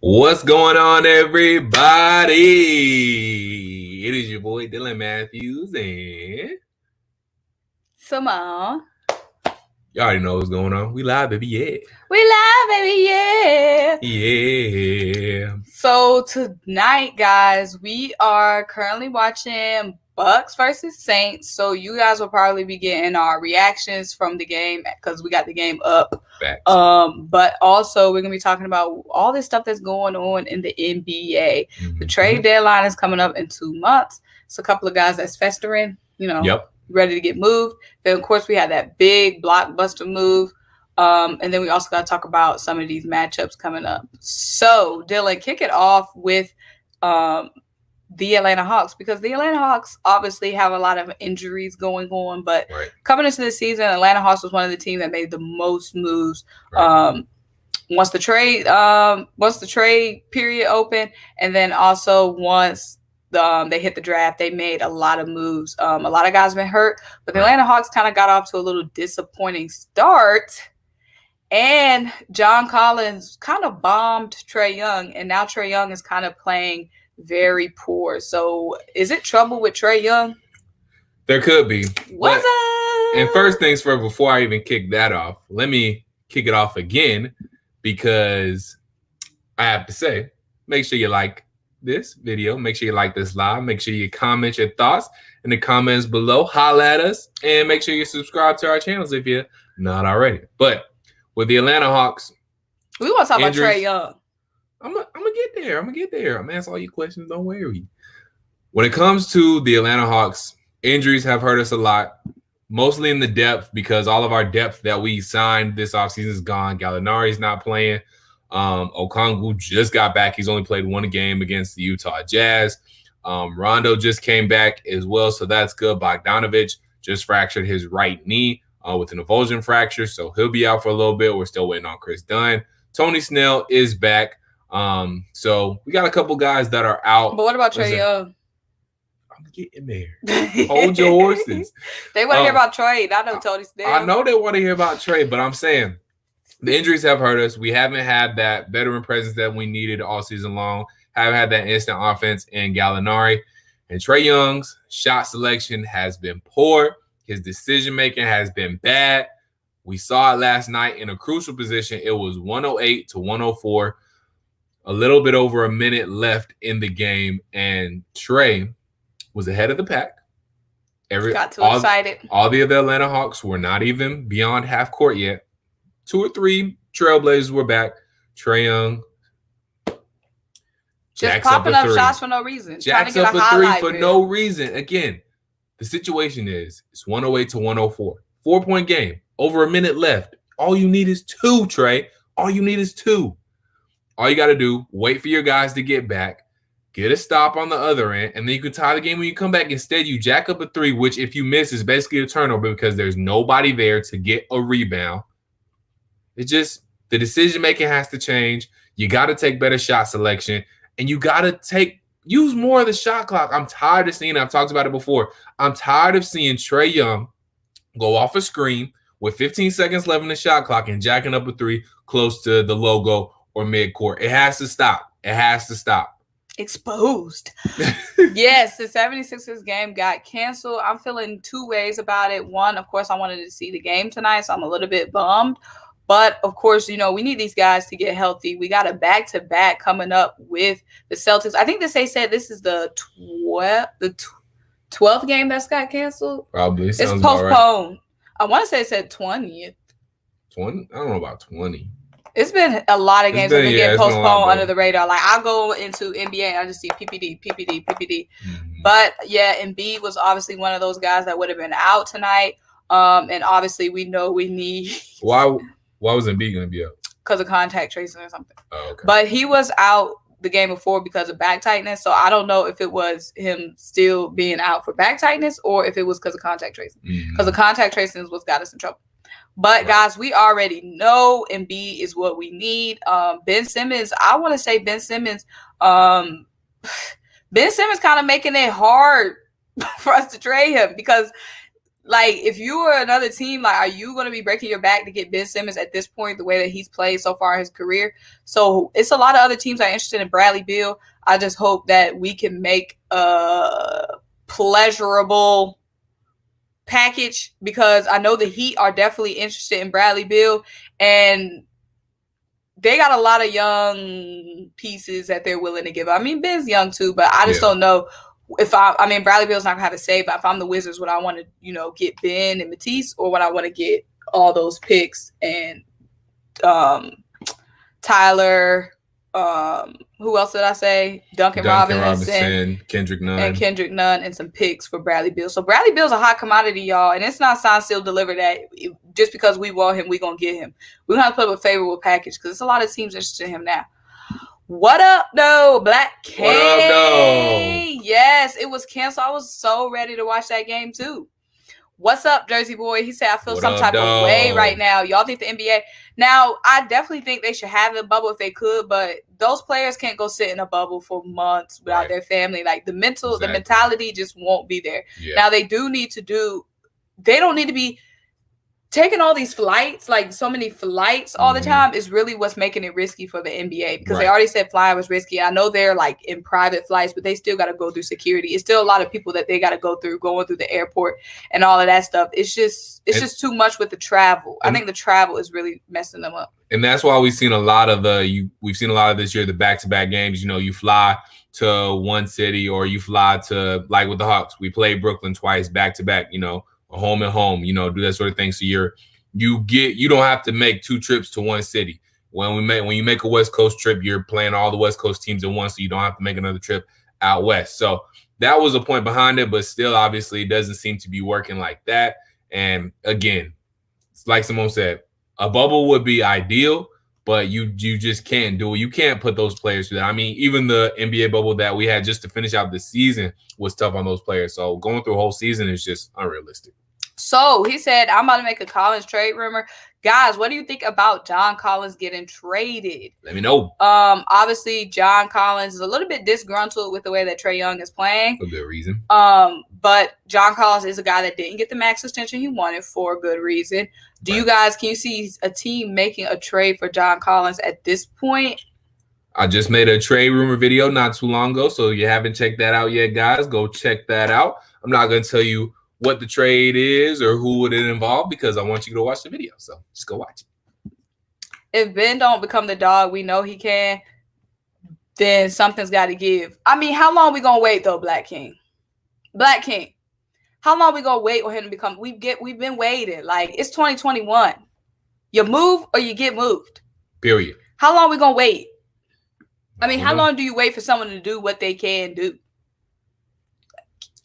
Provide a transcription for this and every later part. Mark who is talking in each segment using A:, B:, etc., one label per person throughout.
A: What's going on, everybody? It is your boy Dylan Matthews, and
B: Simone.
A: y'all already know what's going on. We live, baby, yeah.
B: We live, baby, yeah.
A: Yeah.
B: So tonight, guys, we are currently watching Bucks versus Saints. So you guys will probably be getting our reactions from the game because we got the game up.
A: Facts.
B: But also we're gonna be talking about all this stuff that's going on in the NBA. The trade deadline is coming up in 2 months. It's a couple of guys that's festering, ready to get moved. Then of course we had that big blockbuster move. And then we also got to talk about some of these matchups coming up. So, Dylan, kick it off with the Atlanta Hawks, because the Atlanta Hawks obviously have a lot of injuries going on. But coming into the season, Atlanta Hawks was one of the teams that made the most moves. Once the trade period opened, and then also once they hit the draft, they made a lot of moves. A lot of guys been hurt, but the Atlanta Hawks kind of got off to a little disappointing start. And John Collins kind of bombed Trae Young, and now Trae Young is kind of playing very poor. So is it trouble with Trae Young?
A: There could be.
B: What's up?
A: And first things first, before I even kick that off, let me kick it off again, because I have to say, make sure you like this video. Make sure you like this live. Make sure you comment your thoughts in the comments below. Holla at us. And make sure you subscribe to our channels if you're not already. But with the Atlanta Hawks,
B: we want to talk about Trae Young.
A: I'm gonna get there. I'm gonna answer all your questions. Don't worry. When it comes to the Atlanta Hawks, injuries have hurt us a lot, mostly in the depth, because all of our depth that we signed this offseason is gone. Gallinari's not playing. Okongwu just got back. He's only played one game against the Utah Jazz. Rondo just came back as well, so that's good. Bogdanovich just fractured his right knee with an avulsion fracture, so he'll be out for a little bit. We're still waiting on Chris Dunn. Tony Snell is back. So we got a couple guys that are out.
B: But what about Trae Young?
A: I'm getting there. Hold your horses.
B: They want to hear about Trae. I know Tony Snell.
A: I know they want to hear about Trae, but I'm saying the injuries have hurt us. We haven't had that veteran presence that we needed all season long. Haven't had that instant offense in Gallinari. And Trae Young's shot selection has been poor. His decision-making has been bad. We saw it last night in a crucial position. It was 108 to 104. A little bit over a minute left in the game, and Trae was ahead of the pack.
B: Got too excited.
A: All the other Atlanta Hawks were not even beyond half court yet. 2 or 3 Trailblazers were back. Trae Young
B: just popping up shots for no reason.
A: Jacks up a three for no reason. Again, the situation is it's 108 to 104. 4-point game. Over a minute left. All you need is 2, Trae. All you need is 2. All you got to do, wait for your guys to get back, get a stop on the other end, and then you can tie the game when you come back. Instead, you jack up a 3, which if you miss is basically a turnover because there's nobody there to get a rebound. It's just the decision-making has to change. You got to take better shot selection, and you got to use more of the shot clock. I'm tired of seeing it. I've talked about it before. I'm tired of seeing Trae Young go off a screen with 15 seconds left in the shot clock and jacking up a 3 close to the logo or midcourt. It has to stop. It has to stop.
B: Exposed. Yes, the 76ers game got canceled. I'm feeling 2 ways about it. One, of course, I wanted to see the game tonight, so I'm a little bit bummed. But, of course, we need these guys to get healthy. We got a back-to-back coming up with the Celtics. I think they said this is the 12th game that's got canceled.
A: Probably.
B: It's postponed. Right. I want to say it said 20th.
A: 20? I don't know about 20.
B: It's been a lot of games that have been getting postponed under the radar. Like, I'll go into NBA and I just see PPD. Mm-hmm. But, yeah, Embiid was obviously one of those guys that would have been out tonight. And obviously we know we need...
A: Why was Embiid going to be out?
B: Because of contact tracing or something.
A: Oh, okay.
B: But he was out the game before because of back tightness. So I don't know if it was him still being out for back tightness or if it was because of contact tracing. Because the contact tracing is what's got us in trouble. But, guys, we already know Embiid is what we need. Ben Simmons, I want to say Ben Simmons kind of making it hard for us to trade him because like, if you were another team, like, are you going to be breaking your back to get Ben Simmons at this point, the way that he's played so far in his career? So it's a lot of other teams that are interested in Bradley Beal. I just hope that we can make a pleasurable package, because I know the Heat are definitely interested in Bradley Beal, and they got a lot of young pieces that they're willing to give. I mean, Ben's young too, but I just don't know. If I mean, Bradley Beal's not gonna have a say, but if I'm the Wizards, would I want to, get Ben and Matisse, or would I want to get all those picks and Tyler? Who else did I say? Duncan Robinson,
A: Kendrick Nunn,
B: and some picks for Bradley Beal. So Bradley Beal's a hot commodity, y'all, and it's not signed, sealed, delivered that just because we want him, we gonna get him. We're gonna put up a favorable package because there's a lot of teams interested in him now. What up, though, Black K?
A: What up, though?
B: Yes, it was canceled. I was so ready to watch that game, too. What's up, Jersey Boy? He said, I feel some type of way right now. Y'all think the NBA... Now, I definitely think they should have the bubble if they could, but those players can't go sit in a bubble for months without their family. Like, the mentality just won't be there. Yeah. Now, they don't need to be... Taking all these flights, like so many flights all the time, is really what's making it risky for the NBA, because they already said flying was risky. I know they're like in private flights, but they still got to go through security. It's still a lot of people that they got to go through, going through the airport and all of that stuff. It's just too much with the travel. I think the travel is really messing them up.
A: And that's why we've seen a lot of this year, the back-to-back games. You fly to one city, or you fly to, like with the Hawks, we played Brooklyn twice back-to-back, home and home, do that sort of thing. So you don't have to make two trips to one city. When you make a West Coast trip, you're playing all the West Coast teams in one, so you don't have to make another trip out west. So that was a point behind it, but still, obviously, it doesn't seem to be working like that. And again, like Simone said, a bubble would be ideal, but you just can't do it. You can't put those players through that. I mean, even the NBA bubble that we had just to finish out the season was tough on those players. So going through a whole season is just unrealistic.
B: So he said, I'm about to make a Collins trade rumor. Guys, what do you think about John Collins getting traded?
A: Let me know.
B: Obviously, John Collins is a little bit disgruntled with the way that Trae Young is playing.
A: For good reason.
B: But John Collins is a guy that didn't get the max extension he wanted for a good reason. Can you see a team making a trade for John Collins at this point?
A: I just made a trade rumor video not too long ago, so if you haven't checked that out yet, guys, go check that out. I'm not going to tell you what the trade is or who would it involve, because I want you to watch the video. So just go watch it.
B: If Ben don't become the dog we know he can, then something's got to give. I mean, how long we going to wait, though, Black King? Black King. How long we going to wait for him to become? We've been waiting. Like, it's 2021. You move or you get moved.
A: Period.
B: How long we going to wait? I mean, how long do you wait for someone to do what they can do?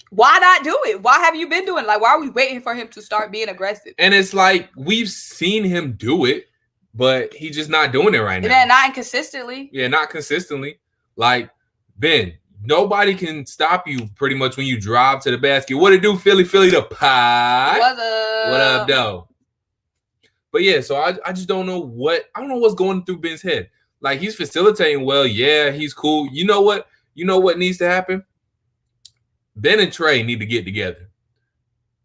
B: Why not do it? Why have you been doing it? Like, why are we waiting for him to start being aggressive?
A: And it's like, we've seen him do it, but he's just not doing it right now.
B: And not consistently.
A: Yeah, not consistently. Like, Ben, nobody can stop you pretty much when you drive to the basket. What it do, Philly the pie?
B: What
A: up, though? But yeah, so I just don't know what's going through Ben's head. Like, he's facilitating well. Yeah, he's cool. You know what? Needs to happen? Ben and Trae need to get together.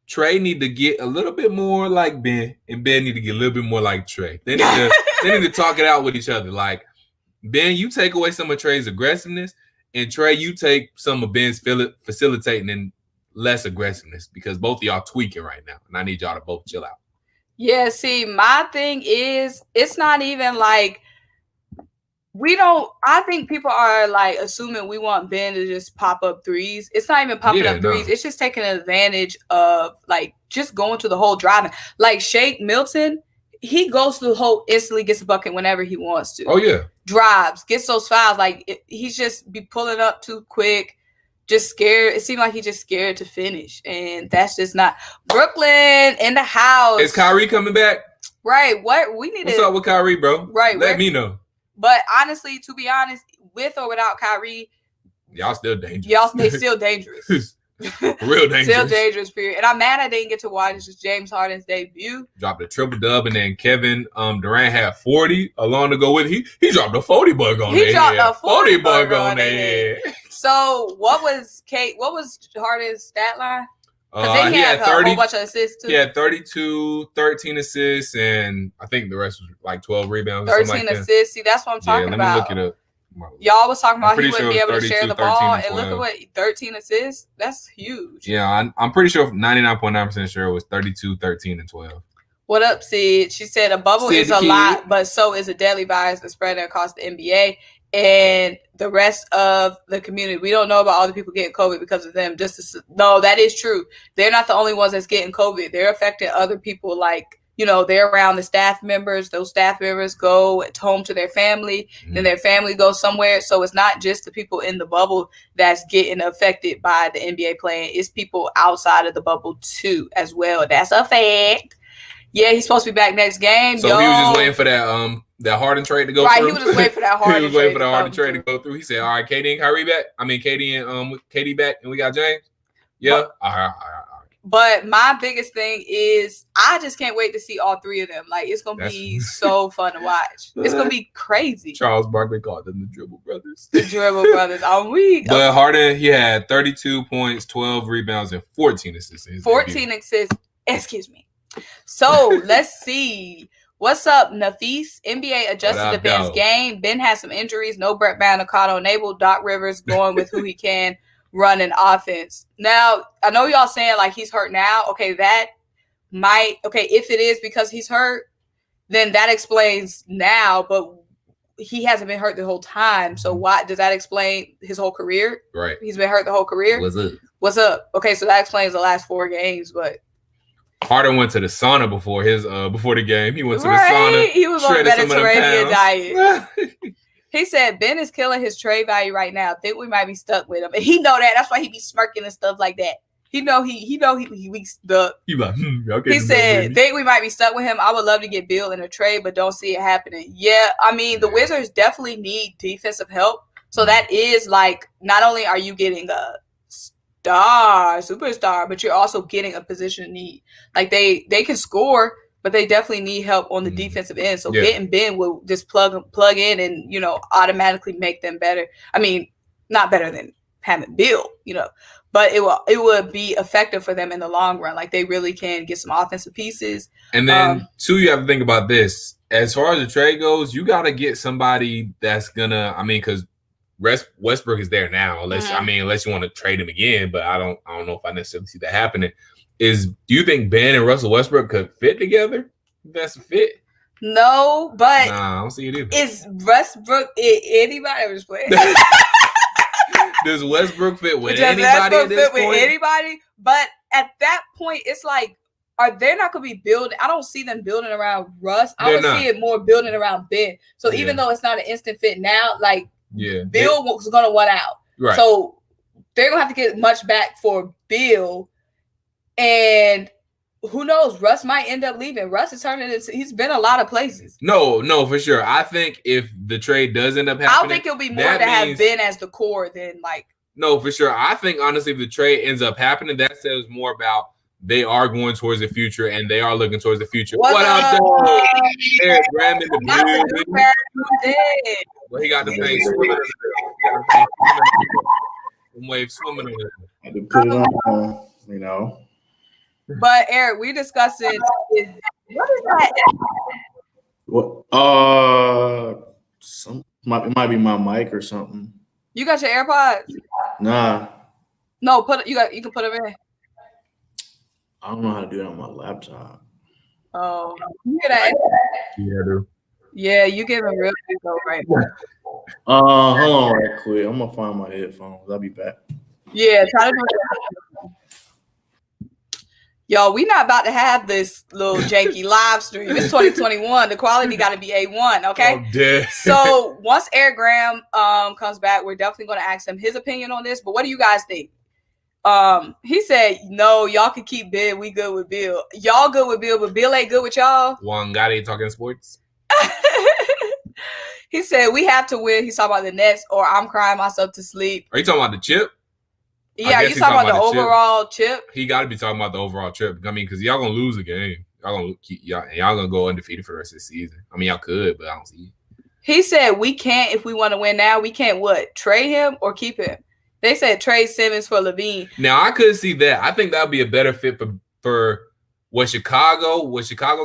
A: Trae need to get a little bit more like Ben, and Ben need to get a little bit more like Trae. They need to talk it out with each other. Like, Ben, you take away some of Trae's aggressiveness, and Trae, you take some of Ben's facilitating and less aggressiveness, because both of y'all tweaking right now, and I need y'all to both chill out.
B: Yeah, see, my thing is, it's not even like I think people are like assuming we want Ben to just pop up threes. It's not even popping up threes. It's just taking advantage of like just going to the hole driving. Like Shake Milton, he goes to the hole instantly, gets a bucket whenever he wants to.
A: Oh, yeah.
B: Drives, gets those fouls. Like he's just be pulling up too quick, just scared. It seemed like he's just scared to finish. And that's just not Brooklyn in the house.
A: Is Kyrie coming back?
B: Right. What's
A: up with Kyrie, bro?
B: Right.
A: Let me know.
B: But honestly, to be honest, with or without Kyrie,
A: y'all still dangerous.
B: They still dangerous.
A: Real dangerous.
B: Still dangerous, period. And I'm mad I didn't get to watch James Harden's debut.
A: Dropped a triple-dub, and then Kevin Durant had 40 along to go with it. He dropped a 40 bug on there.
B: He dropped a 40 bug
A: on there.
B: So what was Harden's stat line? Because he had 30, a whole bunch of assists too.
A: He had 32, 13 assists, and I think the rest was like 12 rebounds.
B: 13 assists. See, that's what I'm talking about.
A: Let me look it up.
B: Y'all was talking about he wouldn't be able to share the ball, and look at what 13 assists. That's huge.
A: Yeah, I'm pretty sure 99.9% sure it was 32, 13, and 12.
B: What up, Sid? She said a bubble is a lot, but so is a deadly virus that's spreading across the NBA and the rest of the community. We don't know about all the people getting COVID because of them. No, that is true. They're not the only ones that's getting COVID. They're affecting other people. Like, they're around the staff members. Those staff members go home to their family. Then their family goes somewhere. So it's not just the people in the bubble that's getting affected by the NBA playing. It's people outside of the bubble too, as well. That's a fact. Yeah, he's supposed to be back next game.
A: So he was just waiting for that Harden trade to go through.
B: Right, he was just waiting for that Harden trade.
A: He was waiting for the Harden trade to go through. He said, "All right, KD and Kyrie back. I mean, KD and KD back, and we got James." Yeah. All right.
B: But my biggest thing is I just can't wait to see all three of them. Like, it's gonna be so fun to watch. It's gonna be crazy.
A: Charles Barkley called them the Dribble Brothers.
B: The Dribble Brothers. I'm weak.
A: But Harden, he had 32 points, 12 rebounds, and 14 assists.
B: 14 assists. Excuse me. So let's see. What's up, Nafis? NBA adjusted to Ben's game. Ben has some injuries. No Brett Bannicato enabled. Doc Rivers going with who he can run an offense. Now, I know y'all saying like he's hurt now. Okay, that might if it is because he's hurt, then that explains now, but he hasn't been hurt the whole time. So why does that explain his whole career?
A: Right.
B: He's been hurt the whole career. What's up? Okay, so that explains the last 4 games, but
A: Harden went to the sauna before the game. He went to the sauna.
B: He was on a Mediterranean diet. He said Ben is killing his trade value right now. I think we might be stuck with him, and he know that. That's why he be smirking and stuff like that. He know he stuck.
A: Okay,
B: he said, think we might be stuck with him. I would love to get Bill in a trade, but don't see it happening. Yeah, I mean the Wizards definitely need defensive help. So that is like not only are you getting a superstar, but you're also getting a position of need. Like they can score, but they definitely need help on the defensive end. So getting Ben will just plug in and automatically make them better. I mean, not better than having Bill, but it would be effective for them in the long run. Like they really can get some offensive pieces.
A: And then too, you have to think about this. As far as the trade goes, you got to get somebody that's gonna. I mean, because Westbrook is there now, unless you want to trade him again, but I don't know if I necessarily see that happening. Do you think Ben and Russell Westbrook could fit together? That's a fit.
B: No, but
A: I don't see it either.
B: Is Westbrook anybody was playing?
A: Does Westbrook fit with anybody at this point?
B: With anybody? But at that point, it's like, are they not going to be building? I don't see them building around Russ. I would see it more building around Ben. So even though it's not an instant fit now, like Bill was going to want out. Right. So they're going to have to get much back for Bill. And who knows? Russ might end up leaving. Russ is he's been a lot of places.
A: No, for sure. I think if the trade does end up happening,
B: I think it'll be more to have Ben as the core than like.
A: No, for sure. I think honestly, if the trade ends up happening, that says more about they are going towards the future and they are looking towards the future. What up, though? Eric Graham in the building. Well, he got the face swimming. Wave swimming in it.
C: I had to put it on,
B: But Eric, we discussing what is that?
C: What? It might be my mic or something.
B: You got your AirPods?
C: Nah.
B: No, you can put them in.
C: I don't know how to do it on my laptop.
B: Oh, you hear that?
A: Yeah, I do.
B: Yeah, you give him real good though, right now.
C: Hold on right quick. I'm gonna find my headphones. I'll be back.
B: Yeah, try to do that. Yo, we not about to have this little janky live stream. It's 2021. The quality got to be A1, okay?
A: Oh,
B: so once Eric Graham comes back, we're definitely going to ask him his opinion on this. But what do you guys think? He said, no, y'all can keep Bill. We good with Bill. Y'all good with Bill, but Bill ain't good with y'all.
A: Wangari talking sports.
B: He said, we have to win. He's talking about the Nets, or I'm crying myself to sleep.
A: Are you talking about the chip?
B: Yeah, you talking about the overall chip?
A: He got to be talking about the overall chip. I mean, because y'all gonna lose the game. Y'all gonna go undefeated for the rest of the season. I mean, y'all could, but I don't see it.
B: He said we can't if we want to win now. We can't what? Trade him or keep him? They said trade Simmons for LaVine.
A: Now I could see that. I think that would be a better fit for what Chicago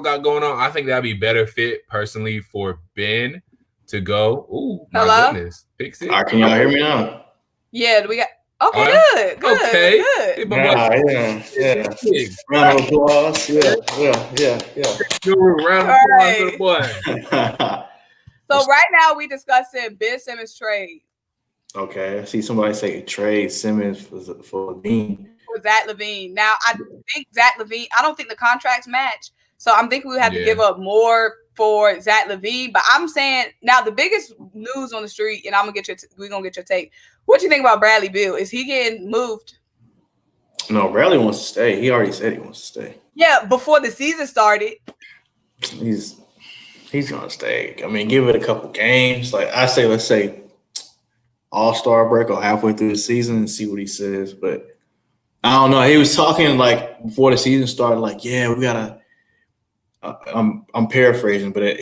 A: got going on. I think that'd be better fit personally for Ben to go. Ooh, my goodness. Fix it.
C: Can y'all hear me now?
B: Yeah, we got okay, good.
A: Okay.
B: Good.
C: Yeah. Round of applause. Yeah.
A: Round of applause for the boy.
B: So right now we discussing Ben Simmons trade.
C: Okay, I see somebody say trade Simmons for LaVine.
B: For Zach LaVine. Now I think Zach LaVine. I don't think the contracts match, so I'm thinking we have to give up more for Zach LaVine. But I'm saying now the biggest news on the street, and we're gonna get your take. What do you think about Bradley Beal? Is he getting moved?
C: No, Bradley wants to stay. He already said he wants to stay.
B: Yeah, before the season started.
C: He's gonna stay. I mean, give it a couple games. Like I say, let's say All-Star break or halfway through the season and see what he says. But I don't know. He was talking like before the season started, like, yeah, we gotta. I'm paraphrasing, but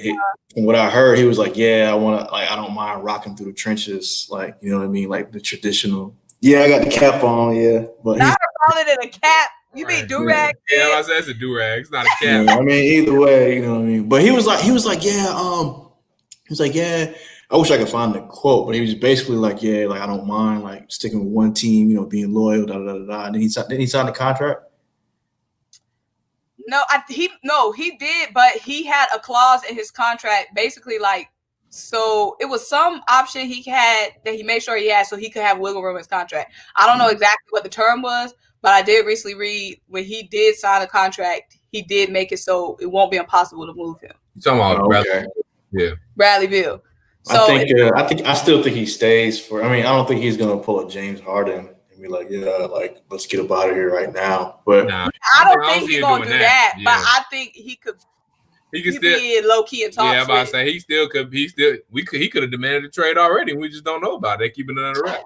C: from what I heard, he was like, yeah, I don't mind rocking through the trenches, like, you know what I mean, like the traditional. Yeah, I got the cap on, yeah, but
B: not calling it a cap. You mean do-rag?
A: Yeah, I said it's a do-rag. It's not a cap.
C: Yeah, I mean, either way, you know what I mean. But he was like, yeah, I wish I could find the quote, but he was basically like, yeah, like I don't mind like sticking with one team, you know, being loyal, da da da da. And then he signed the contract.
B: No, he did, but he had a clause in his contract, basically like, so it was some option he had that he made sure he had so he could have wiggle room in his contract. I don't know exactly what the term was, but I did recently read when he did sign a contract, he did make it so it won't be impossible to move him.
A: You're talking about Bradley? Yeah,
B: Bradley Beal. So
C: I still think he stays for. I mean, I don't think he's gonna pull a James Harden and be like, yeah, like let's get up out of here right now. But
B: I don't think he's gonna do that. But I think he could. He could still be low key and talk.
A: Yeah, I'm about to say he could have demanded a trade already. We just don't know about it. They're keeping it under wraps.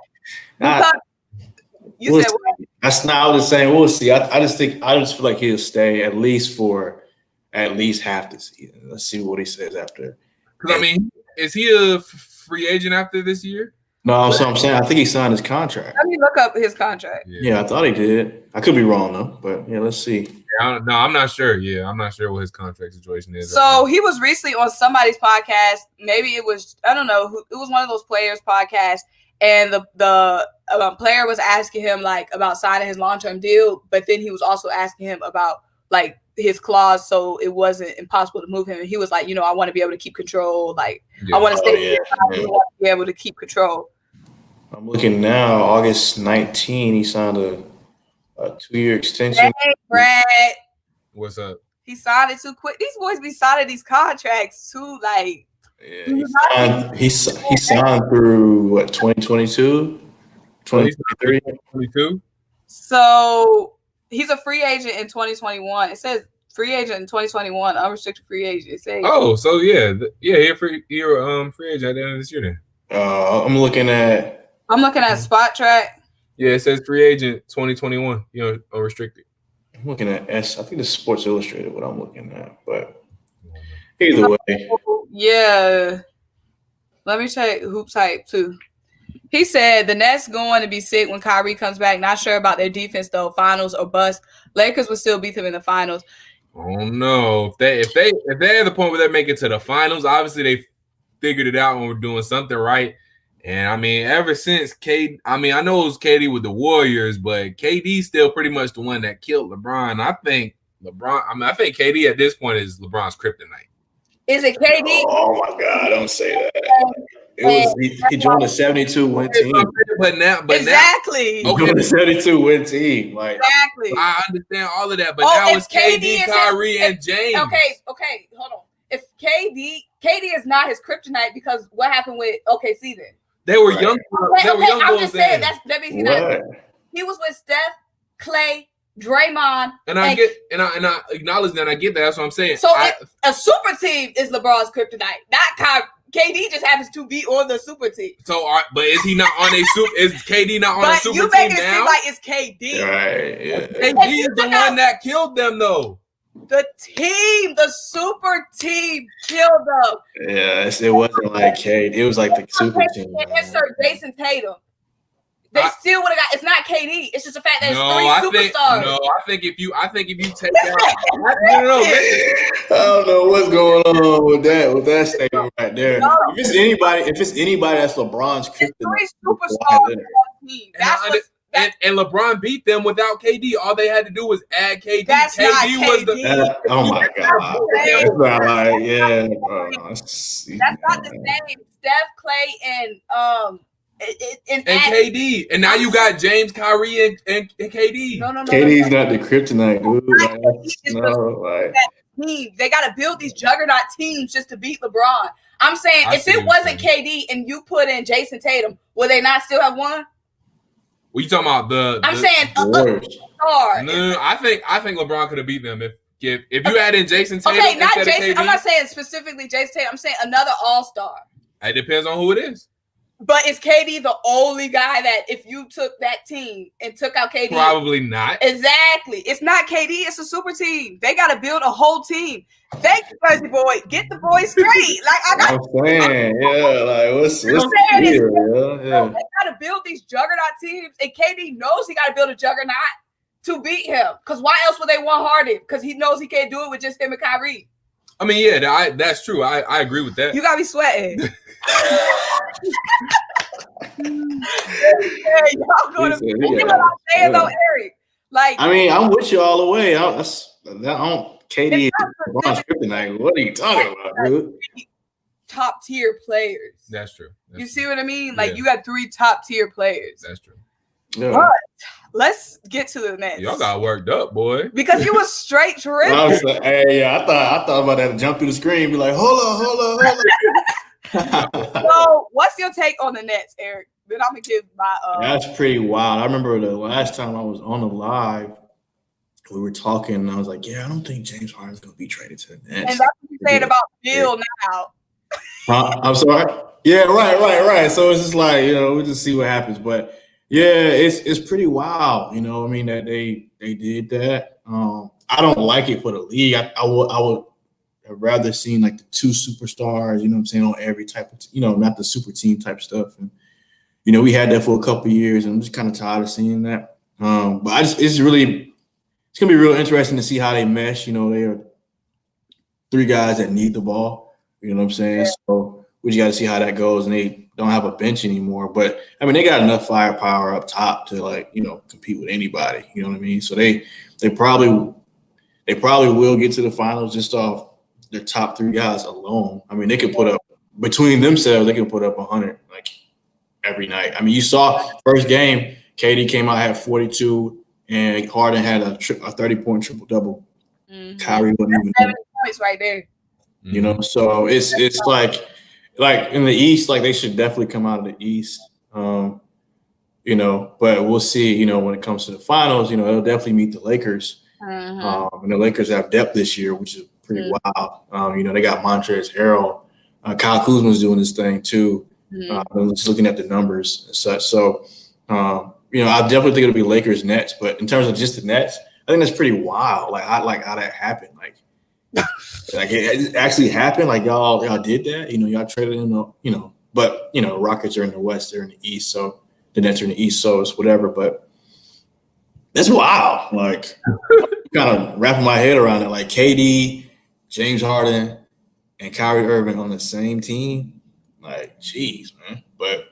B: You said what?
C: That's not what I was saying. We'll see. I just feel like he'll stay at least half the season. Let's see what he says after.
A: Because I mean, is he a free agent after this year?
C: No, so I'm saying I think he signed his contract.
B: Let me look up his contract.
C: Yeah, I thought he did. I could be wrong though, but yeah, let's see.
A: Yeah, I'm not sure. Yeah, I'm not sure what his contract situation is.
B: So he was recently on somebody's podcast. Maybe it was, I don't know. It was one of those players' podcasts. And the player was asking him like about signing his long-term deal. But then he was also asking him about like his clause. So it wasn't impossible to move him. And he was like, you know, I want to be able to keep control. Like I want to stay. I want to be able to keep control.
C: I'm looking now. August 19, he signed a 2-year extension.
B: Hey, Brad.
A: What's up?
B: He signed it too quick. These boys be signing these contracts too, like.
C: Yeah, he signed through what 2022, 2023,
A: 22.
B: So he's a free agent in 2021. It says free agent in 2021, unrestricted free agent. It says,
A: you're free agent at the end of this year. Then
C: I'm looking at
B: Spot Track.
A: Yeah, it says free agent 2021. You know, unrestricted.
C: I'm looking at I think it's Sports Illustrated. What I'm looking at, but either way.
B: Yeah. Let me check Hoops Hype too. He said the Nets going to be sick when Kyrie comes back. Not sure about their defense though. Finals or bust. Lakers will still beat them in the finals.
A: Oh no! If they're at the point where they make it to the finals, obviously they figured it out and were doing something right. And I mean, ever since I know it was KD with the Warriors, but KD's still pretty much the one that killed LeBron. I think KD at this point is LeBron's kryptonite.
B: Is it KD?
C: Oh my God! Don't say that. It was he joined a 72-win team.
A: But now,
C: he joined a 72-win team. Like
B: exactly.
A: I understand all of that, but now it's KD, Kyrie, and James.
B: Okay, hold on. If KD is not his kryptonite because what happened with OKC then?
A: They were young.
B: I'm just saying that means he's not. He was with Steph, Clay, Draymond,
A: and I acknowledge that. I get that. That's what I'm saying.
B: So a super team is LeBron's kryptonite, not Kyrie. KD just happens to be on the super team.
A: So, but is he not on a super? Is KD not on a super team now?
B: You make it seem like it's KD.
C: Right. Yeah.
A: KD is the one that killed them, though.
B: The super team killed them.
C: Yeah, it wasn't like KD. It was like the super team.
B: Insert Jason Tatum. They still would have got. It's not KD. It's just the fact that it's three superstars.
A: I think if you take out,
C: I don't know what's going on with that statement right there. No. If it's anybody that's LeBron's
B: three superstars team.
A: And LeBron beat them without KD. All they had to do was add KD.
B: That's
A: KD
B: not KD.
C: Oh my God. That's not like, yeah.
B: That's not the same. Steph, Clay, and
A: KD. And now you got James, Kyrie, and KD.
B: No.
C: KD's not the kryptonite, dude.
B: They got to build these juggernaut teams just to beat LeBron. I'm saying if it wasn't KD and you put in Jason Tatum, would they not still have won?
A: What you talking about?
B: I'm saying a star.
A: No, I think LeBron could have beat them if you add in Jason Tatum.
B: Okay, not Jason. I'm not saying specifically Jason Tatum. I'm saying another all-star.
A: It depends on who it is.
B: But is KD the only guy that if you took that team and took out KD?
A: Probably not.
B: Exactly. It's not KD. It's a super team. They got to build a whole team. Thank you, Fuzzy Boy. Get the boys straight.
C: I'm saying, what's here?
B: They got to build these juggernaut teams, and KD knows he got to build a juggernaut to beat him. Because why else would they want Harden? Because he knows he can't do it with just him and Kyrie.
A: I mean, yeah, that's true. I agree with that.
B: You got to be sweating. Y'all going to what I'm saying though, Eric.
C: I mean, I'm with you all the way. KD is LeBron's kryptonite. What are you talking about, dude?
B: Top tier players.
A: That's true.
B: You see what I mean? You got 3 top tier players.
A: That's true.
C: Yeah.
B: But let's get to the Nets.
A: Y'all got worked up, boy.
B: Because it was straight dripping.
C: I thought about that. Jump through the screen, be like, hold on.
B: So, what's your take on the Nets, Eric? Then I'm gonna give my.
C: That's pretty wild. I remember the last time I was on the live, we were talking, and I was like, "Yeah, I don't think James Harden's gonna be traded to the Nets."
B: And that's what you're saying about Bill now.
C: I'm sorry. Yeah, right. So it's just like we'll just see what happens. But yeah, it's pretty wild. I mean that they did that. I don't like it for the league. I would have rather seen like the 2 superstars. You know what I'm saying, on every type of not the super team type stuff. And we had that for a couple of years, and I'm just kind of tired of seeing that. But it's gonna be real interesting to see how they mesh. They are 3 guys that need the ball. You know what I'm saying? Yeah. So we just got to see how that goes. And they don't have a bench anymore. But I mean, they got enough firepower up top to compete with anybody. You know what I mean? So they probably will get to the finals just off their top 3 guys alone. I mean, they could put up between themselves. They can put up 100 every night. I mean, you saw first game, KD came out, had 42, and Harden had a 30-point triple-double. Mm-hmm. Kyrie wasn't even
B: 7 points right there.
C: So it's like in the East, they should definitely come out of the East. But we'll see, when it comes to the finals, they'll definitely meet the Lakers. Mm-hmm. And the Lakers have depth this year, which is pretty wild. They got Montrezl Harrell. Kyle Kuzma's doing his thing too. Mm-hmm. Just looking at the numbers and such. So, I definitely think it'll be Lakers Nets. But in terms of just the Nets, I think that's pretty wild. How that happened. It actually happened. Y'all did that. Y'all traded him. But Rockets are in the West. They're in the East. So the Nets are in the East. So it's whatever. But that's wild. Kind of wrapping my head around it. KD, James Harden, and Kyrie Irving on the same team. Geez, man. But,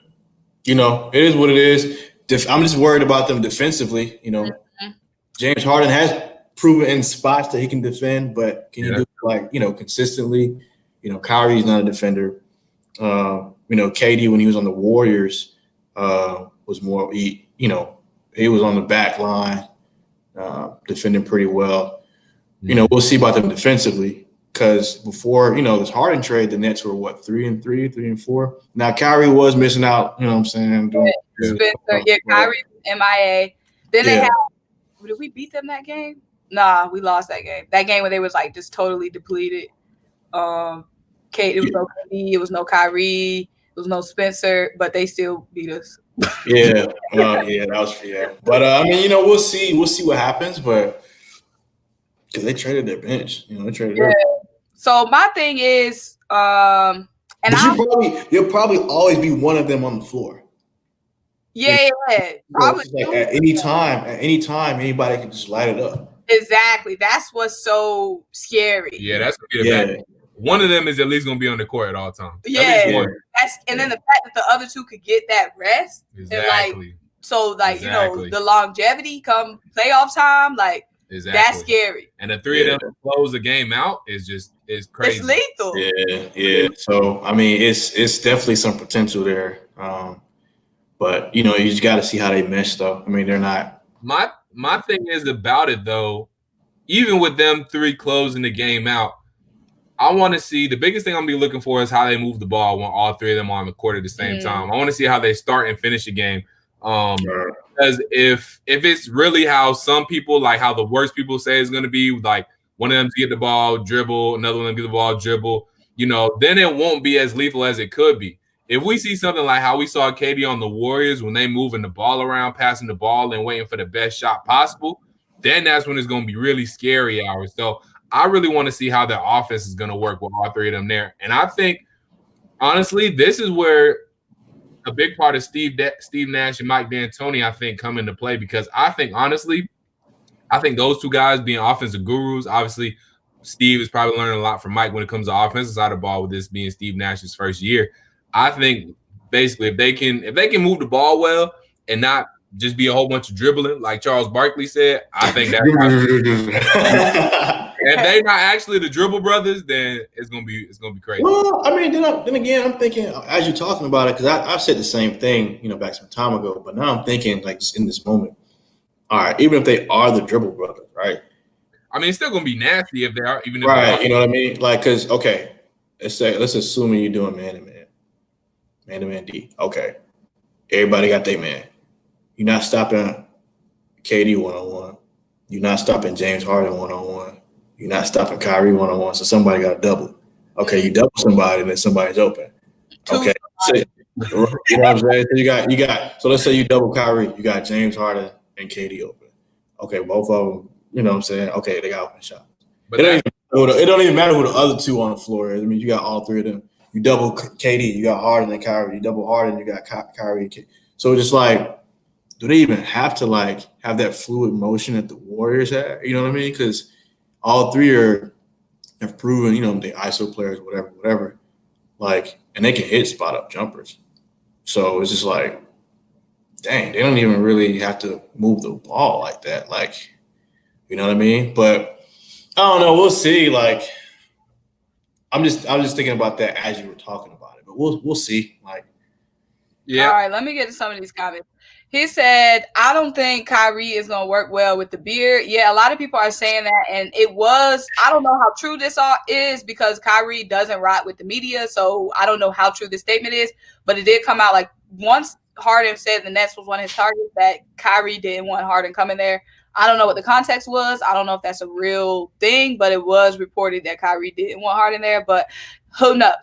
C: it is what it is. I'm just worried about them defensively.
B: Mm-hmm.
C: James Harden has proven in spots that he can defend, but can you do it consistently? Kyrie's not a defender. KD, when he was on the Warriors, was more, he was on the back line, defending pretty well. We'll see about them defensively. Because before, this Harden trade, the Nets were 3-3, 3-4. Now Kyrie was missing out. You know what I'm saying?
B: Kyrie MIA. Then they had. Did we beat them that game? Nah, we lost that game. That game where they was just totally depleted. It was no KD, it was no Kyrie, it was no Spencer, but they still beat us.
C: That was But I mean, we'll see what happens, but because they traded their bench, they traded. Yeah.
B: So my thing is,
C: you'll probably always be one of them on the floor.
B: Yeah.
C: Probably like at any time, anybody can just light it up.
B: Exactly. That's what's so scary.
A: Yeah, that's gonna be the bad. One of them is at least gonna be on the court at all times.
B: Yeah. And then the fact that the other two could get that rest.
A: Exactly.
B: And you know, the longevity come playoff time, like that's scary.
A: And the three of them close the game out is crazy.
B: It's lethal.
C: Yeah. So I mean, it's definitely some potential there. But you know, you just got to see how they mesh though. I mean, they're not.
A: My thing is about it though, even with them three closing the game out, I want to see, the biggest thing I'm gonna be looking for is how they move the ball when all three of them are on the court at the same time. I want to see how they start and finish the game. Because if it's really how some people, like how the worst people say it's gonna be, like one of them to get the ball, dribble, another one to get the ball, dribble, you know, then it won't be as lethal as it could be. If we see something like how we saw KD on the Warriors when they moving the ball around, passing the ball and waiting for the best shot possible, then that's when it's going to be really scary hours. So I really want to see how their offense is going to work with all three of them there. And I think, honestly, this is where a big part of Steve Nash and Mike D'Antoni, I think, come into play, because I think, honestly, those two guys being offensive gurus, obviously, Steve is probably learning a lot from Mike when it comes to offensive side of the ball, with this being Steve Nash's first year. I think basically if they can move the ball well and not just be a whole bunch of dribbling, like Charles Barkley said, I think that's if they're not actually the dribble brothers, then it's gonna be crazy.
C: Well, I mean, then again, I'm thinking as you're talking about it, because I've said the same thing, you know, back some time ago, but now I'm thinking like just in this moment. All right, even if they are the dribble brothers, right?
A: I mean, it's still gonna be nasty if they are, even if
C: right. You know what I mean? Like, because let's assume you're doing man-to-man D. Okay. Everybody got their man. You're not stopping KD one-on-one. You're not stopping James Harden one-on-one. You're not stopping Kyrie one-on-one. So somebody got to double. Okay, you double somebody and then somebody's open. Okay. So, you know what I'm saying? So you got. So let's say you double Kyrie. You got James Harden and KD open. Okay, both of them, you know what I'm saying? Okay, they got open shots. But it don't even matter who the other two on the floor is. I mean, you got all three of them. You double KD, you got Harden and Kyrie. You double Harden, you got Kyrie and KD. So just like, do they even have to like have that fluid motion that the Warriors have? You know what I mean? Because all three have proven, you know, they ISO players, whatever. Like, and they can hit spot up jumpers. So it's just like, dang, they don't even really have to move the ball like that. Like, you know what I mean? But I don't know. We'll see. Like, I was just thinking about that as you were talking about it, but we'll see. Like,
B: yeah. All right, let me get to some of these comments. He said, I don't think Kyrie is going to work well with the beard. Yeah, a lot of people are saying that, and I don't know how true this all is, because Kyrie doesn't rock with the media, so I don't know how true this statement is, but it did come out like once Harden said the Nets was one of his targets, that Kyrie didn't want Harden coming there. I don't know what the context was. I don't know if that's a real thing, but it was reported that Kyrie didn't want Harden there. But who knows?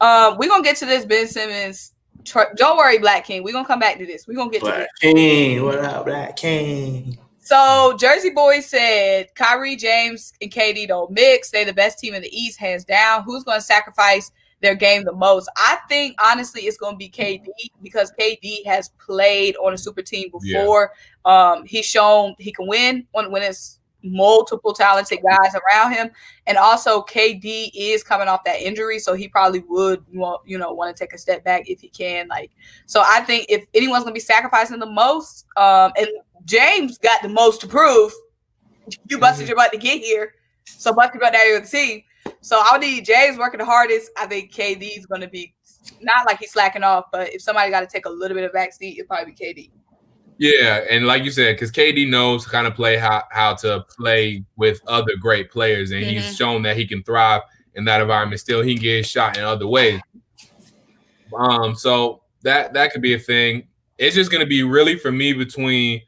B: We're going to get to this Ben Simmons. Don't worry, Black King. We're going to come back to this. We're going to get to this.
C: Black King. What up, Black King?
B: So Jersey Boy said Kyrie, James, and KD don't mix. They're the best team in the East, hands down. Who's going to sacrifice their game the most? I think, honestly, it's going to be KD, because KD has played on a super team before. Yeah. He's shown he can win when it's multiple talented guys around him. And also KD is coming off that injury, so he probably would want to take a step back if he can. Like, so I think if anyone's going to be sacrificing the most, and James got the most to prove, you busted your butt to get here, so bust your butt down here with the team. So I'll need James working the hardest. I think KD is going to be, not like he's slacking off, but if somebody got to take a little bit of backseat, it'd probably be KD.
A: Yeah, and like you said, because KD knows kind of play how to play with other great players, and he's shown that he can thrive in that environment. Still, he can get his shot in other ways. So that could be a thing. It's just going to be really, for me, between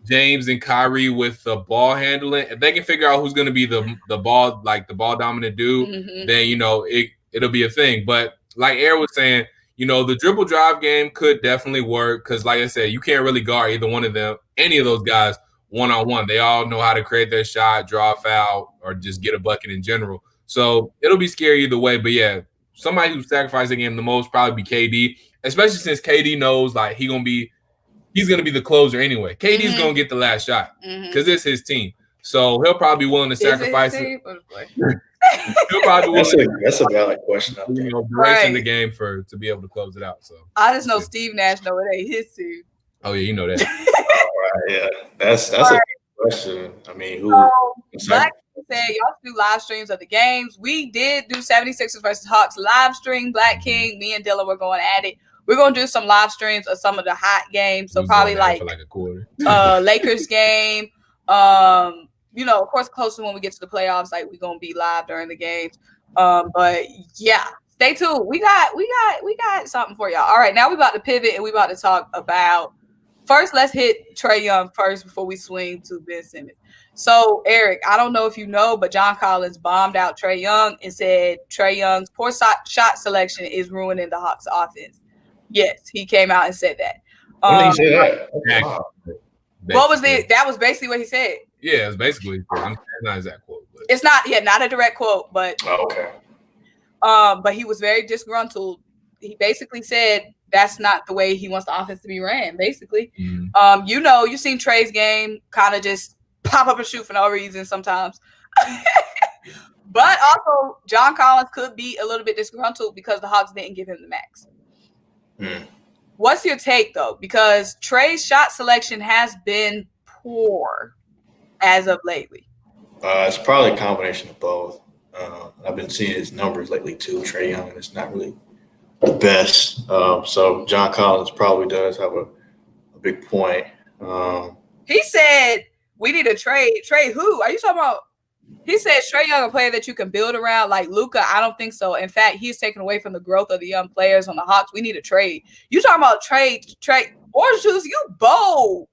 A: James and Kyrie with the ball handling. If they can figure out who's going to be the ball dominant dude, then it'll be a thing. But like Aaron was saying, the dribble drive game could definitely work, because like I said, you can't really guard either one of them, any of those guys one-on-one. They all know how to create their shot, draw a foul, or just get a bucket in general. So it'll be scary either way. But yeah, somebody who sacrificed the game the most probably be KD, especially since KD knows like he's gonna be the closer anyway. KD's gonna get the last shot because it's his team, so he'll probably be willing to sacrifice it. He'll probably
C: that's a valid question.
A: Duration the game to be able to close it out. So
B: I just know Steve Nash know it ain't his team.
A: Oh yeah, you know that.
C: Right, yeah, that's a good question. I mean, who?
B: Black said y'all do live streams of the games. We did do 76ers versus Hawks live stream. Black King, me and Dylan were going at it. We're gonna do some live streams of some of the hot games. So probably like
A: a quarter.
B: Lakers game. Of course, closer when we get to the playoffs, like we're gonna be live during the games. But yeah, stay tuned. We got something for y'all. All right, now we're about to pivot and we're about to talk about. First, let's hit Trae Young first before we swing to Ben Simmons. So, Eric, I don't know if you know, but John Collins bombed out Trae Young and said Trae Young's poor shot selection is ruining the Hawks offense. Yes, he came out and said that.
C: When did he say that?
B: What was that was basically what he said.
A: Yeah, it's basically not an exact quote. But.
B: It's not a direct quote, but
C: okay.
B: But he was very disgruntled. He basically said that's not the way he wants the offense to be ran, basically.
A: Mm-hmm.
B: You've seen Trae's game kind of just pop up and shoot for no reason sometimes. But also, John Collins could be a little bit disgruntled because the Hawks didn't give him the max. What's your take, though? Because Trae's shot selection has been poor as of lately.
C: It's probably a combination of both. I've been seeing his numbers lately, too. Trae Young is not really the best. So John Collins probably does have a big point.
B: He said we need a trade. Trade who? Are you talking about? He said Trae Young, a player that you can build around like Luka. I don't think so. In fact, he's taken away from the growth of the young players on the Hawks. We need a trade. You talking about trade? Orange juice, you bold.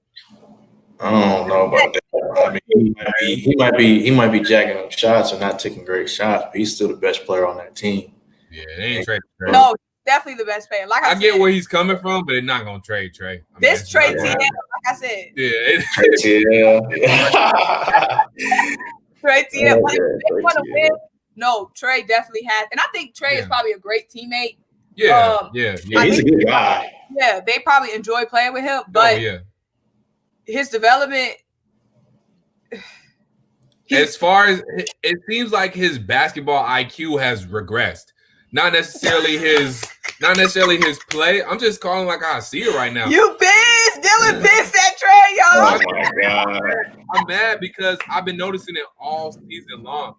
C: I don't know about that. I mean, he might be jacking up shots or not taking great shots, but he's still the best player on that team.
A: Yeah, they ain't trading.
B: No, definitely the best player. Like I said,
A: get where he's coming from, but they're not gonna trade Trae.
B: This trade TL, like I said.
A: Yeah,
C: trade TL.
B: Trae TL. Like, they want to win. No, Trae definitely has, and I think Trae is probably a great teammate.
A: Yeah,
C: he's a good guy.
B: Yeah, they probably enjoy playing with him, but his development.
A: As far as it seems like his basketball IQ has regressed. Not necessarily his play. I'm just calling like I see it right now.
B: You pissed, Dylan pissed at Trae, y'all.
C: Oh my God.
A: I'm mad because I've been noticing it all season long.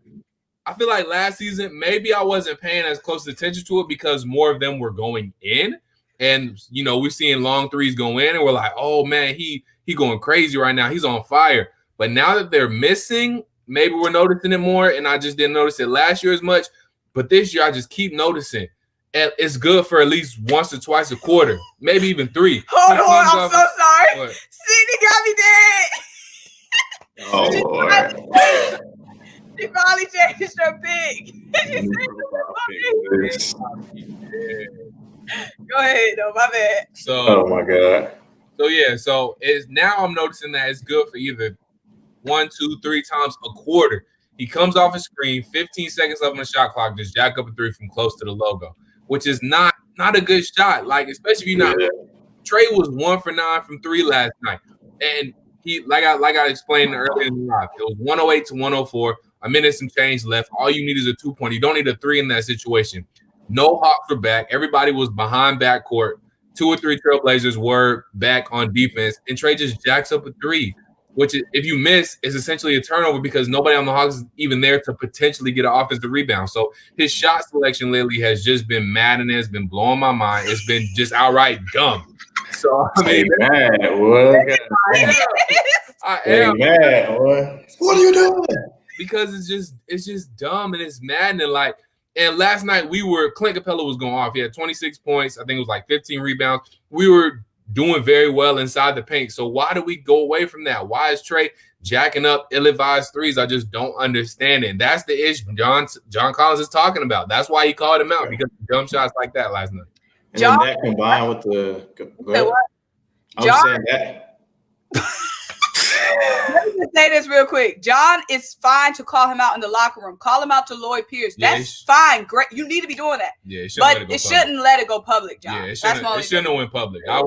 A: I feel like last season, maybe I wasn't paying as close attention to it because more of them were going in. And, we're seeing long threes go in and we're like, oh man, he going crazy right now. He's on fire. But now that they're missing, maybe we're noticing it more. And I just didn't notice it last year as much. But this year, I just keep noticing. And it's good for at least once or twice a quarter, maybe even 3.
B: Hold on, I'm so sorry. What? Sydney got me dead.
C: Oh, Lord.
B: She probably changed her pick. Go ahead, though, my bad.
C: Oh, my God.
A: So it's now I'm noticing that it's good for either 1, 2, 3 times a quarter. He comes off a screen, 15 seconds left on the shot clock, just jack up a 3 from close to the logo, which is not a good shot. Like, especially if you're not. Trae was 1 for 9 from 3 last night. And he, like I explained earlier in the live, it was 108 to 104, a minute some change left. All you need is a 2-point. You don't need a 3 in that situation. No Hawks were back. Everybody was behind backcourt. 2 or 3 Trailblazers were back on defense, and Trae just jacks up a 3. Which, if you miss, is essentially a turnover because nobody on the Hawks is even there to potentially get an offensive rebound. So his shot selection lately has just been maddening. It's been blowing my mind. It's been just outright dumb. So I mean, I am
C: mad. What are you doing?
A: Because it's just dumb and it's maddening. Like, and last night Clint Capella was going off. He had 26 points. I think it was like 15 rebounds. We were doing very well inside the paint. So why do we go away from that? Why is Trae jacking up ill-advised 3s? I just don't understand it. And that's the issue John Collins is talking about. That's why he called him out, because of dumb shots like that last night.
C: And then that combined with the – I was saying that.
B: Let me just say this real quick. John, it's fine to call him out in the locker room. Call him out to Lloyd Pierce. That's fine. Great. You need to be doing that.
A: Yeah,
B: it shouldn't let it go public, John.
A: Yeah, it shouldn't have went public. I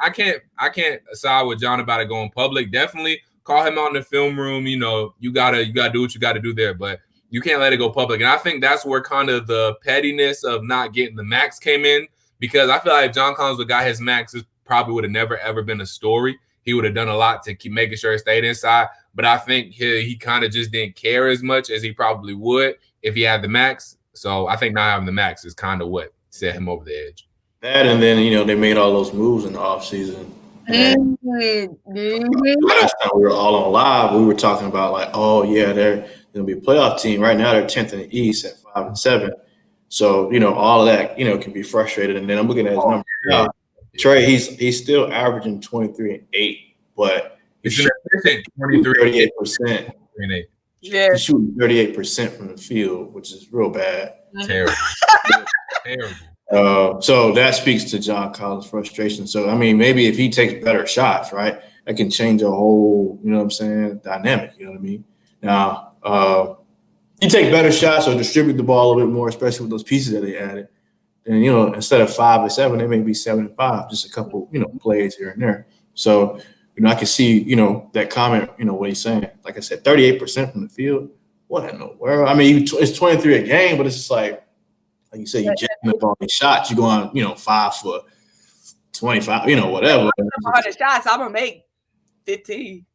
A: can't side with John about it going public. Definitely call him out in the film room. You know, you gotta do what you gotta do there, but you can't let it go public. And I think that's where kind of the pettiness of not getting the max came in, because I feel like if John Collins would got his max, it probably would have never ever been a story. He would have done a lot to keep making sure it stayed inside. But I think he kind of just didn't care as much as he probably would if he had the max. So I think not having the max is kind of what set him over the edge.
C: That, and then, they made all those moves in the offseason. Last time we were all on live, we were talking about like, oh yeah, they're going to be a playoff team. Right now they're 10th in the East at 5-7. So, all of that, can be frustrated. And then I'm looking at his numbers now. Trey, he's still averaging 23-8, but he's shooting 38%.
B: Yeah.
C: He's shooting 38% from the field, which is real bad.
A: Terrible. Terrible.
C: So that speaks to John Collins' frustration. So, I mean, maybe if he takes better shots, right, that can change a whole, dynamic, you know what I mean? Now, he take better shots or distribute the ball a little bit more, especially with those pieces that they added. And, instead of 5-7, they may be 7-5, just a couple, plays here and there. So, I can see, that comment, what he's saying. Like I said, 38% from the field. What in the world? I mean, it's 23 a game, but it's just like you say, you're jacking up all these shots. You're going, 5 for 25, whatever.
B: 100 shots, I'm going to make 15.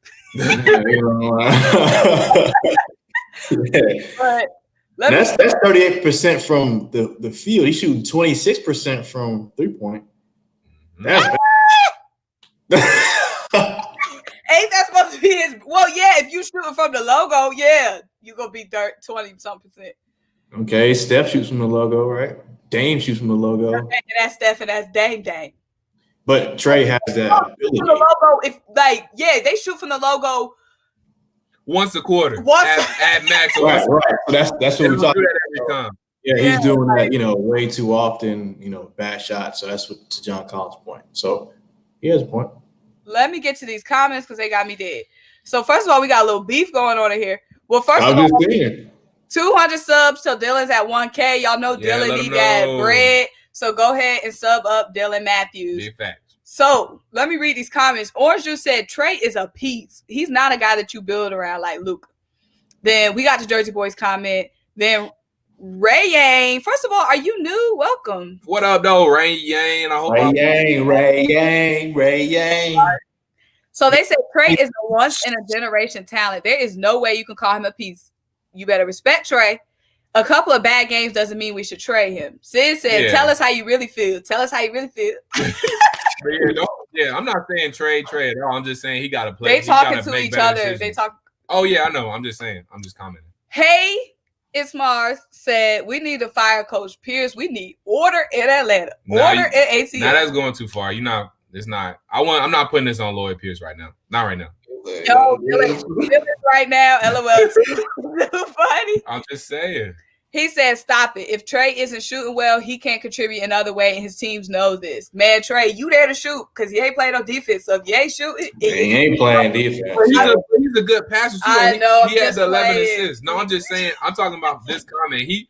B: But
C: that's 38% from the field. He's shooting 26% from 3-point. That's bad.
B: Ain't that supposed to be his? Well, yeah, if you shooting from the logo, yeah, you're going to be 20-something%.
C: Okay, Steph shoots from the logo, right? Dame shoots from the logo.
B: And that's Steph and that's Dame.
C: But Trey has that ability.
B: From the logo, they shoot from the logo
A: once a quarter. At max.
C: Right. So that's what we're talking
A: about. Every time.
C: Yeah, he's doing that, way too often, bad shots. So that's to John Collins' point. So he has a point.
B: Let me get to these comments because they got me dead. So first of all, we got a little beef going on in here. Well, first of all, 200 subs till Dylan's at 1K. Y'all know Dylan need that bread. So go ahead and sub up Dylan Matthews.
A: Big facts.
B: So let me read these comments. Orange Juice said Trey is a piece. He's not a guy that you build around like Luka. Then we got the Jersey Boys comment. Then Ray Yang. First of all, are you new? Welcome.
A: What up, though, Ray Yang?
C: Ray Yang.
B: So they said Trey is a once-in-a-generation talent. There is no way you can call him a piece. You better respect Trey. A couple of bad games doesn't mean we should trade him. Sid said, tell us how you really feel. Tell us how you really feel.
A: I'm not saying trade at all. I'm just saying he got to play.
B: They talking to each other. Decisions. They talk.
A: Oh, yeah, I know. I'm just saying. I'm just commenting.
B: Hey, it's Mars said, we need to fire Coach Pierce. We need order in Atlanta. Order in ATL.
A: Now that's going too far. I'm not putting this on Lloyd Pierce right now. Not right now.
B: Yo, Dylan right now. LOL. Too funny.
A: I'm just saying.
B: He said, stop it. If Trey isn't shooting well, he can't contribute another way, and his teams know this. Man, Trey, you there to shoot because you ain't playing no defense. So if you ain't shooting,
C: he ain't playing defense.
A: He's a good passer, too.
B: I know.
A: He has 11 assists. No, I'm just saying. I'm talking about this comment. He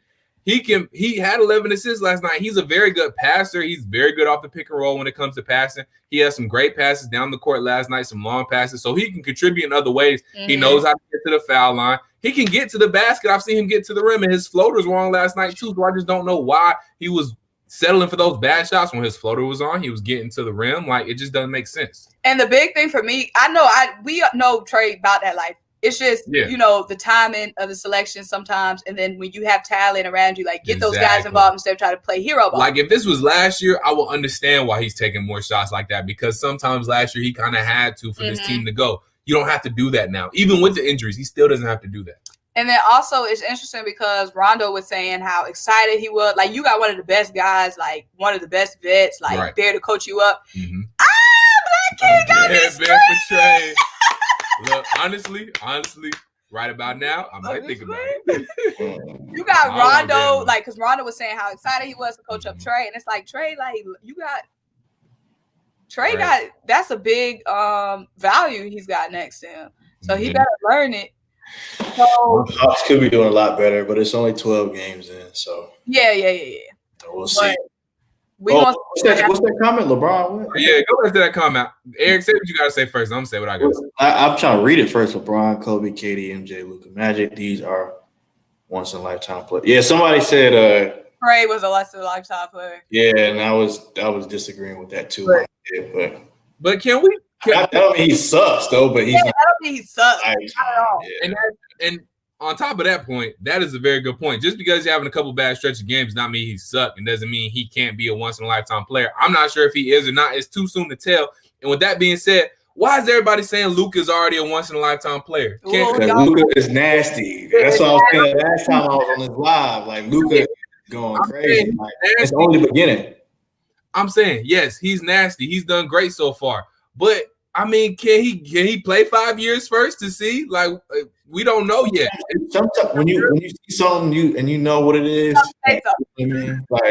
A: had 11 assists last night. He's a very good passer. He's very good off the pick and roll when it comes to passing. He has some great passes down the court last night, some long passes. So he can contribute in other ways. Mm-hmm. He knows how to get to the foul line. He can get to the basket. I've seen him get to the rim, and his floaters were on last night too. So I just don't know why he was settling for those bad shots when his floater was on. He was getting to the rim. Like, it just doesn't make sense.
B: And the big thing for me, we know Trey about that life. It's just, the timing of the selection sometimes. And then when you have talent around you, like, get those guys involved instead of trying to play hero ball.
A: Like, if this was last year, I will understand why he's taking more shots like that, because sometimes last year he kind of had to for this team to go. You don't have to do that now. Even with the injuries, he still doesn't have to do that.
B: And then also it's interesting because Rondo was saying how excited he was. Like, you got one of the best guys, like one of the best vets, like there to coach you up.
A: Mm-hmm.
B: Black King got me screaming.
A: Look, honestly, right about now, I might think about it.
B: You got Rondo, like, because Rondo was saying how excited he was to coach up Trey. And it's like, Trey, like, you got Trae that's a big value he's got next to him. So he better learn it. So
C: Hawks could be doing a lot better, but it's only 12 games in, so
B: yeah.
C: So we'll see.
B: What's
C: that comment, LeBron? What?
A: Yeah, go back to that comment. Eric, say what you gotta say first. I'm gonna say what I gotta say.
C: I'm trying to read it first. LeBron, Kobe, KD, MJ, Luka, Magic. These are once in a lifetime players. Yeah, somebody said
B: Trae was a once in a lifetime player.
C: Yeah, and I was disagreeing with that too.
A: But can we?
C: I don't mean he sucks though, but he's
B: I don't think he sucks.
C: Not
B: at all.
A: Yeah. And on top of that point, that is a very good point. Just because he's having a couple bad stretch of games does not mean he sucks, and doesn't mean he can't be a once in a lifetime player. I'm not sure if he is or not. It's too soon to tell. And with that being said, why is everybody saying Luka is already a once in a lifetime player?
C: Luka is nasty. That's what I was saying last time I was on this live. Like Luka going crazy. Like, it's only the beginning.
A: I'm saying yes, he's nasty. He's done great so far, but I mean, can he play 5 years first to see? Like, we don't know yet.
C: Sometimes when you see something you know what it is, like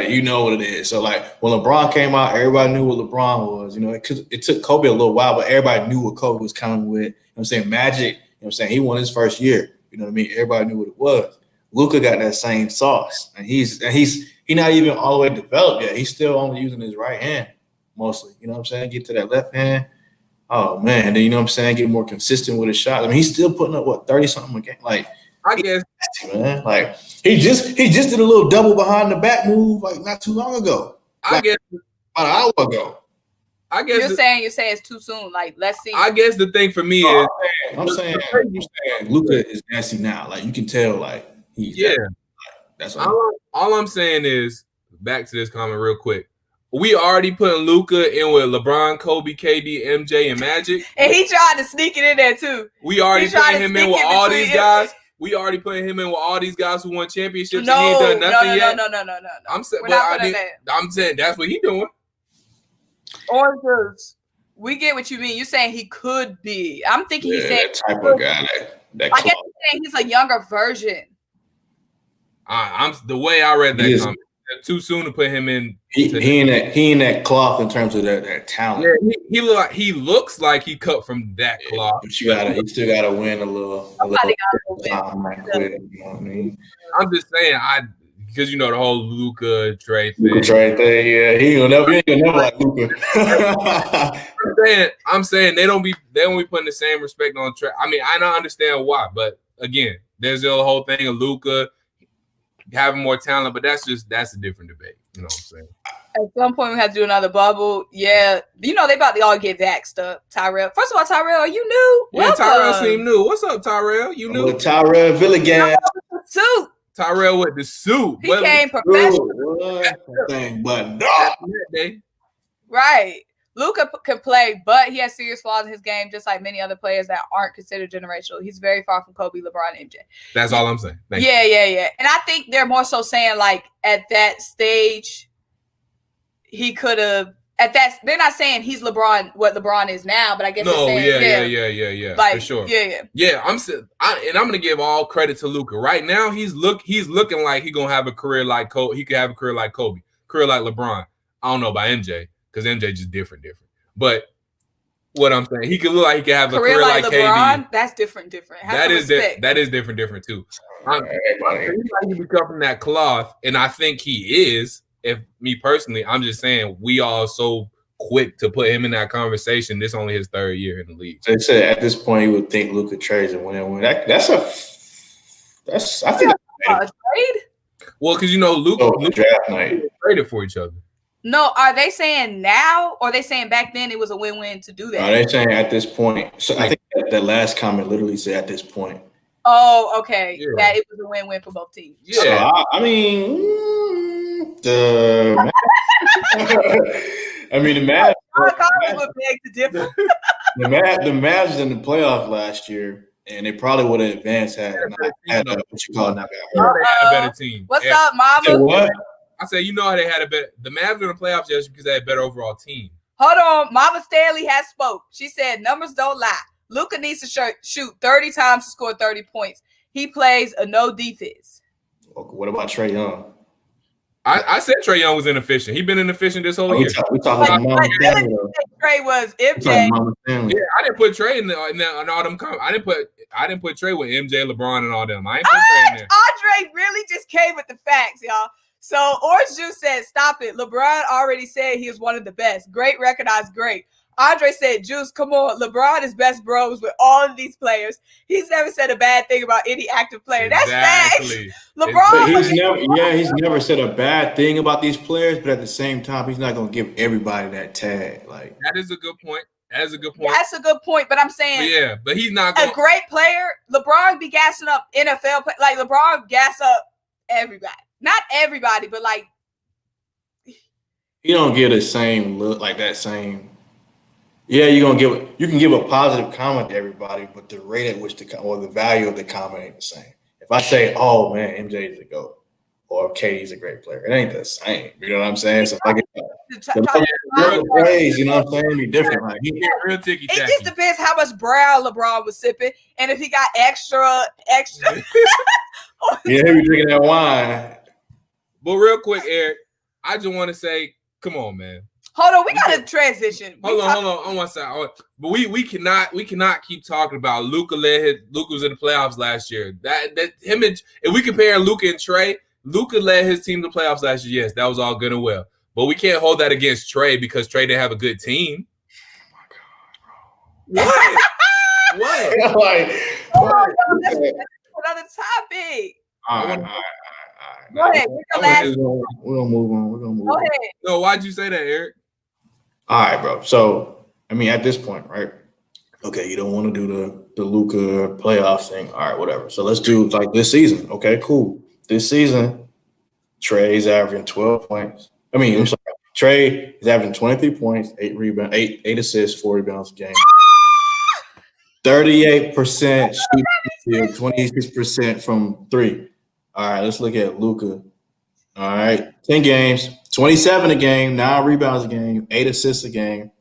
C: you know what it is. So like when LeBron came out, everybody knew what LeBron was. You know, it took Kobe a little while, but everybody knew what Kobe was coming with. You know what I'm saying? Magic. You know what I'm saying? He won his first year. You know what I mean? Everybody knew what it was. Luka got that same sauce, and he's not even all the way developed yet. He's still only using his right hand mostly. You know what I'm saying? Get to that left hand. Oh man, then you know what I'm saying? Get more consistent with his shot. I mean, he's still putting up 30-something a game. Like
A: I guess,
C: man, like he just did a little double behind the back move like not too long ago.
A: I guess
C: about an hour ago.
B: I guess you're saying it's too soon. Like let's see.
A: I guess the thing for me is
C: I'm saying Luka is nasty now. Like you can tell, like he's
A: that's all I'm saying is back to this comment real quick. We already putting Luka in with LeBron, Kobe, KD, MJ, and Magic.
B: And he tried to sneak it in there too.
A: We already putting him in with all these guys. We already putting him in with all these guys who won championships and he ain't done nothing yet.
B: No.
A: I'm saying that's what he doing.
B: Oranges. We get what you mean. You're saying he could be. I'm thinking he's saying
C: that type of guy.
B: I guess you're saying he's a younger version.
A: I'm the way I read that comment. Too soon to put him in.
C: He in that cloth in terms of that talent.
A: Yeah, he looks like he cut from that cloth.
C: But you still gotta win a little. You know what I mean?
A: I'm just saying, because you know the whole Luka Trae thing.
C: Yeah, he ain't gonna never like Luka.
A: I'm saying they don't be putting the same respect on Trae. I mean, I don't understand why, but again, there's the whole thing of Luka having more talent, but that's a different debate. You know what I'm saying?
B: At some point, we have to do another bubble. Yeah, you know they about to all get vaxxed up. Tyrell, first of all, Tyrell, you new?
A: Yeah, Tyrell seemed new. What's up, Tyrell? You new?
C: Tyrell Villigan.
B: Suit.
A: Tyrell with the suit.
B: He came professional. Right. Luka can play, but he has serious flaws in his game, just like many other players that aren't considered generational. He's very far from Kobe, LeBron, and MJ.
A: That's all I'm saying.
B: Yeah. And I think they're more so saying, like, at that stage, he could have. They're not saying he's LeBron, what LeBron is now, but I guess
A: no,
B: they're saying,
A: yeah,
B: like,
A: for sure.
B: Yeah.
A: I'm gonna give all credit to Luka. Right now, he's looking like he's gonna have a career like Kobe. He could have a career like Kobe, career like LeBron. I don't know about MJ. Because MJ just different. But what I'm saying, he could look like he could have a career like LeBron.
B: KD. That's different.
A: That is different too. He could come from that cloth, and I think he is. If me personally, I'm just saying we all so quick to put him in that conversation. This only his third year in the league.
C: They said at this point he would think Luka trades and win. That's I think
B: a trade.
A: Well, because you know Luka
C: draft night
A: traded for each other.
B: No, are they saying now or are they saying back then it was a win-win to do that?
C: No, they're saying at this point. So I think that last comment literally said at this point.
B: Oh, okay. Yeah. That it was a win-win for both teams.
A: Yeah.
C: So, I mean, the Mavs. The Mavs in the playoff last year, and they probably would have advanced had what you call not
A: had a better team.
B: What's up, Mama?
C: So what?
A: I said, you know how they had a better. The Mavs in the playoffs just because they had a better overall team.
B: Hold on, Mama Stanley has spoke. She said numbers don't lie. Luka needs to shoot 30 times to score 30 points. He plays a no defense.
C: What about Trae Young?
A: I said Trae Young was inefficient. He's been inefficient this whole year.
C: We talking Mama Stanley.
B: Trey was MJ.
C: Yeah,
A: I didn't put Trae in all them. I didn't put Trae with MJ, LeBron, and all them. I ain't put Trae in there.
B: Andre really just came with the facts, y'all. So Orange Juice said, "Stop it." LeBron already said he was one of the best. Great, recognized great. Andre said, "Juice, come on. LeBron is best bros with all of these players. He's never said a bad thing about any active player." That's facts.
C: LeBron, he's never said a bad thing about these players, but at the same time, he's not gonna give everybody that tag. Like
A: that is a good point.
B: That's a good point. But I'm saying,
A: but he's not
B: a great player. LeBron be gassing up NFL play, like LeBron gas up everybody. Not everybody, but like
C: he don't get the same look, like that same. Yeah, you can give a positive comment to everybody, but the rate at which the value of the comment ain't the same. If I say, "Oh man, MJ is a GOAT," or "KD's a great player," it ain't the same. You know what I'm saying? So if I get praise, you know what I'm saying? Be different. Like,
A: real ticky.
B: It just depends how much brown LeBron was sipping, and if he got extra.
C: Yeah, he be drinking that wine.
A: But real quick, Eric, I just want to say, come on, man.
B: Hold on, we got to transition.
A: Hold on. On one side, but we cannot keep talking about Luka. Luka was in the playoffs last year. If we compare Luka and Trae, Luka led his team to the playoffs last year. Yes, that was all good and well. But we can't hold that against Trae because Trae didn't have a good team.
C: Oh my God, bro. What?
B: That's another topic.
C: All right.
B: Go ahead.
C: We're gonna move on.
B: Go ahead.
A: No, why'd you say that, Eric?
C: All right, bro. So, I mean, at this point, right? Okay, you don't want to do the Luka playoff thing. All right, whatever. So let's do like this season. Okay, cool. This season, Trae's averaging 12 points. I'm sorry. Trae is averaging 23 points, 8 rebounds, 8 assists, 4 rebounds a game. 38% shooting, 26% from 3. All right, let's look at Luka. All right, 10 games, 27 a game, 9 rebounds a game, 8 assists a game,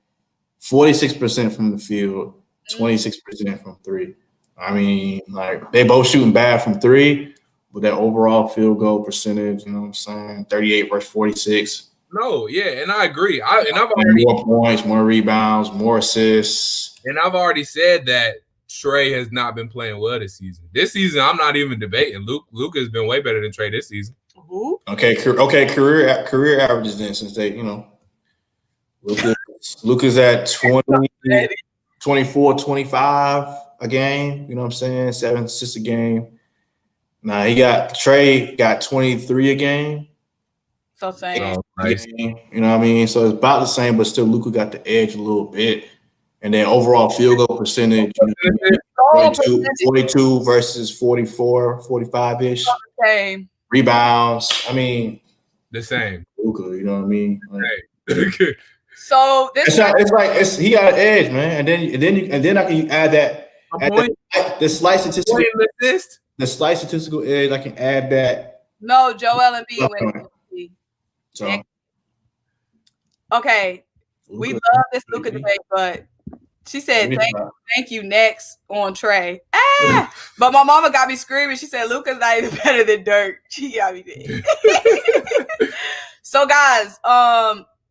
C: 46% from the field, 26% from 3. I mean, like, they both shooting bad from 3, but that overall field goal percentage, you know what I'm saying, 38 versus 46.
A: No, yeah, and I agree. I've
C: already more points, more rebounds, more assists.
A: And I've already said that Trae has not been playing well this season. This season, I'm not even debating. Luka has been way better than Trae this season.
B: Who?
C: Okay, career averages then, since they, Luka's at 20, 24, 25 a game. You know what I'm saying? 7 assists a game. Now Trae got 23 a game.
B: So same.
C: Nice. You know what I mean? So it's about the same, but still Luka got the edge a little bit. And then overall field goal percentage, 42 versus 44, 45-ish.
B: Same.
C: Rebounds, I mean,
A: the same.
C: Luka, you know what I mean?
A: Right.
B: So this
C: he got an edge, man. And then I can add that the slight statistical edge. I can add that.
B: No, Joel Embiid went.
C: So
B: okay, Luka. We love this Luka debate, but she said thank you next on Trae. But my mama got me screaming. She said Luka's not even better than Dirk. She got me dead. So guys,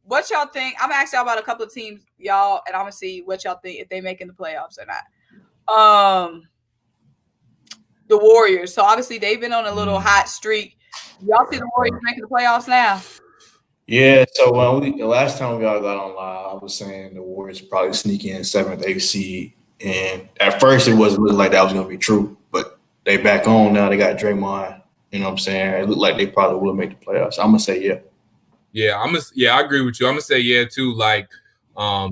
B: what y'all think? I'm gonna ask y'all about a couple of teams, y'all, and I'm gonna see what y'all think if they making the playoffs or not. The Warriors. So obviously they've been on a little hot streak. Y'all see the Warriors making the playoffs now?
C: Yeah, so the last time we all got on live, I was saying the Warriors probably sneak in 7th, 8th seed. And at first it wasn't looking like that was going to be true. But they back on now. They got Draymond. You know what I'm saying? It looked like they probably will make the playoffs. I'm going to say yeah.
A: Yeah, I agree with you. I'm going to say yeah, too. Like,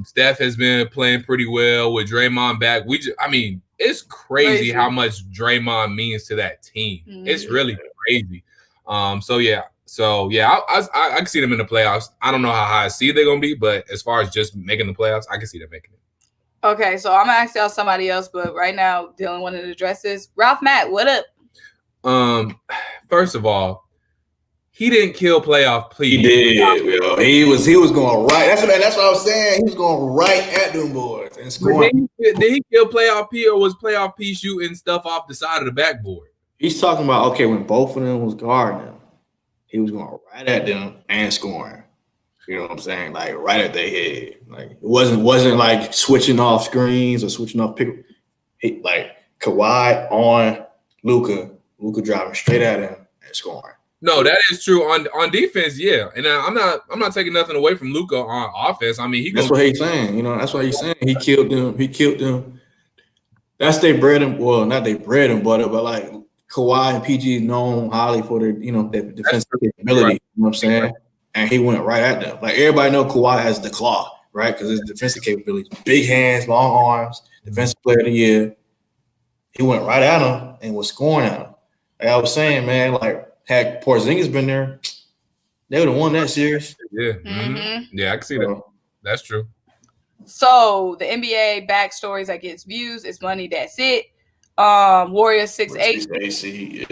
A: Steph has been playing pretty well with Draymond back. It's crazy how much Draymond means to that team. Mm-hmm. It's really crazy. So I can see them in the playoffs. I don't know how high seed they're gonna be, but as far as just making the playoffs, I can see them making it.
B: Okay, so I'm gonna ask y'all somebody else, but right now Dylan wanted to address this. Ralph Matt, what up?
A: First of all, he didn't kill playoff P.
C: He did, yo. He was going right. That's what I was saying. He was going right at them boys and scoring.
A: Did he kill playoff P, or was playoff P shooting stuff off the side of the backboard?
C: He's talking about when both of them was guarding him. he was going right at them and scoring. You know what I'm saying? Like right at their head. Like it wasn't like switching off screens or switching off pick. Like Kawhi on Luka driving straight at him and scoring.
A: No, that is true on defense. Yeah, and I'm not taking nothing away from Luka on offense. I mean,
C: that's what he's saying. You know, that's what he's saying. He killed them. That's their bread and not their bread and butter, but like Kawhi and PG is known highly for their their defensive capability. Right. You know what I'm saying? Right. And he went right at them. Like everybody know Kawhi has the claw, right? Because his defensive capabilities, big hands, long arms, defensive player of the year. He went right at him and was scoring at him. Like I was saying, man, like had Porzingis been there, they would have won that series.
A: Yeah, yeah, I can see that. That's true.
B: So the NBA backstories that gets views is money. That's it. Warriors 6-8.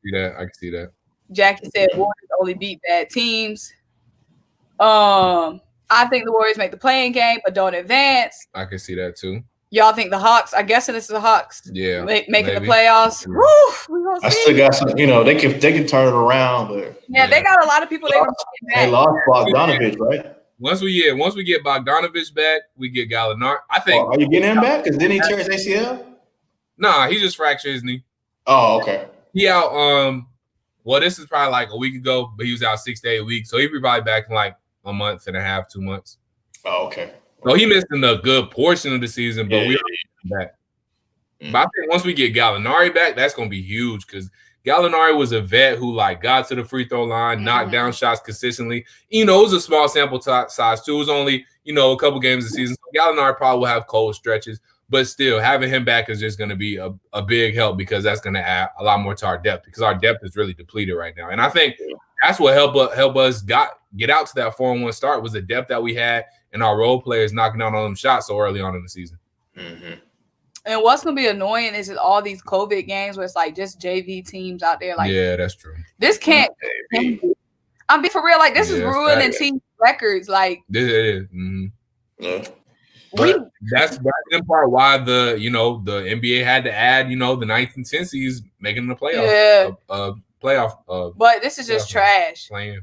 C: Yeah,
A: I can see that.
B: Jackie said Warriors only beat bad teams. I think the Warriors make the playing game, but don't advance.
A: I can see that too.
B: Y'all think the Hawks? I'm guessing this is the Hawks.
A: Yeah,
B: making the playoffs. Woo,
C: I still got some. They can turn it around, but
B: they got a lot of people.
C: They lost Bogdanovich, right?
A: Once we get Bogdanovich back, we get Gallinari. I think.
C: Are you getting him back? Because didn't he tear his ACL?
A: Nah, he just fractured his knee.
C: Oh, okay.
A: He out. Well, this is probably like a week ago, but he was out 6 to 8 weeks, so he'll be probably back in like a month and a half, 2 months.
C: Oh, okay.
A: So he missed in a good portion of the season, but we are back. Mm-hmm. But I think once we get Gallinari back, that's going to be huge because Gallinari was a vet who like got to the free throw line, knocked down shots consistently. It was a small sample size too. It was only a couple games of the season. So Gallinari probably will have cold stretches, but still having him back is just going to be a big help because that's going to add a lot more to our depth because our depth is really depleted right now. And I think that's what help us get out to that 4-1 start was the depth that we had and our role players knocking out all them shots so early on in the season.
C: Mm-hmm.
B: And what's going to be annoying is all these COVID games where it's like just JV teams out there. Like, yeah,
A: that's true.
B: This can't – I'm being for real. Like, this is ruining team records. Like,
A: it is. Mm-hmm. Yeah. That's in part why the NBA had to add, the 9th and 10th seeds making the playoff.
B: Yeah.
A: Playoff.
B: But this is just trash.
A: Playing.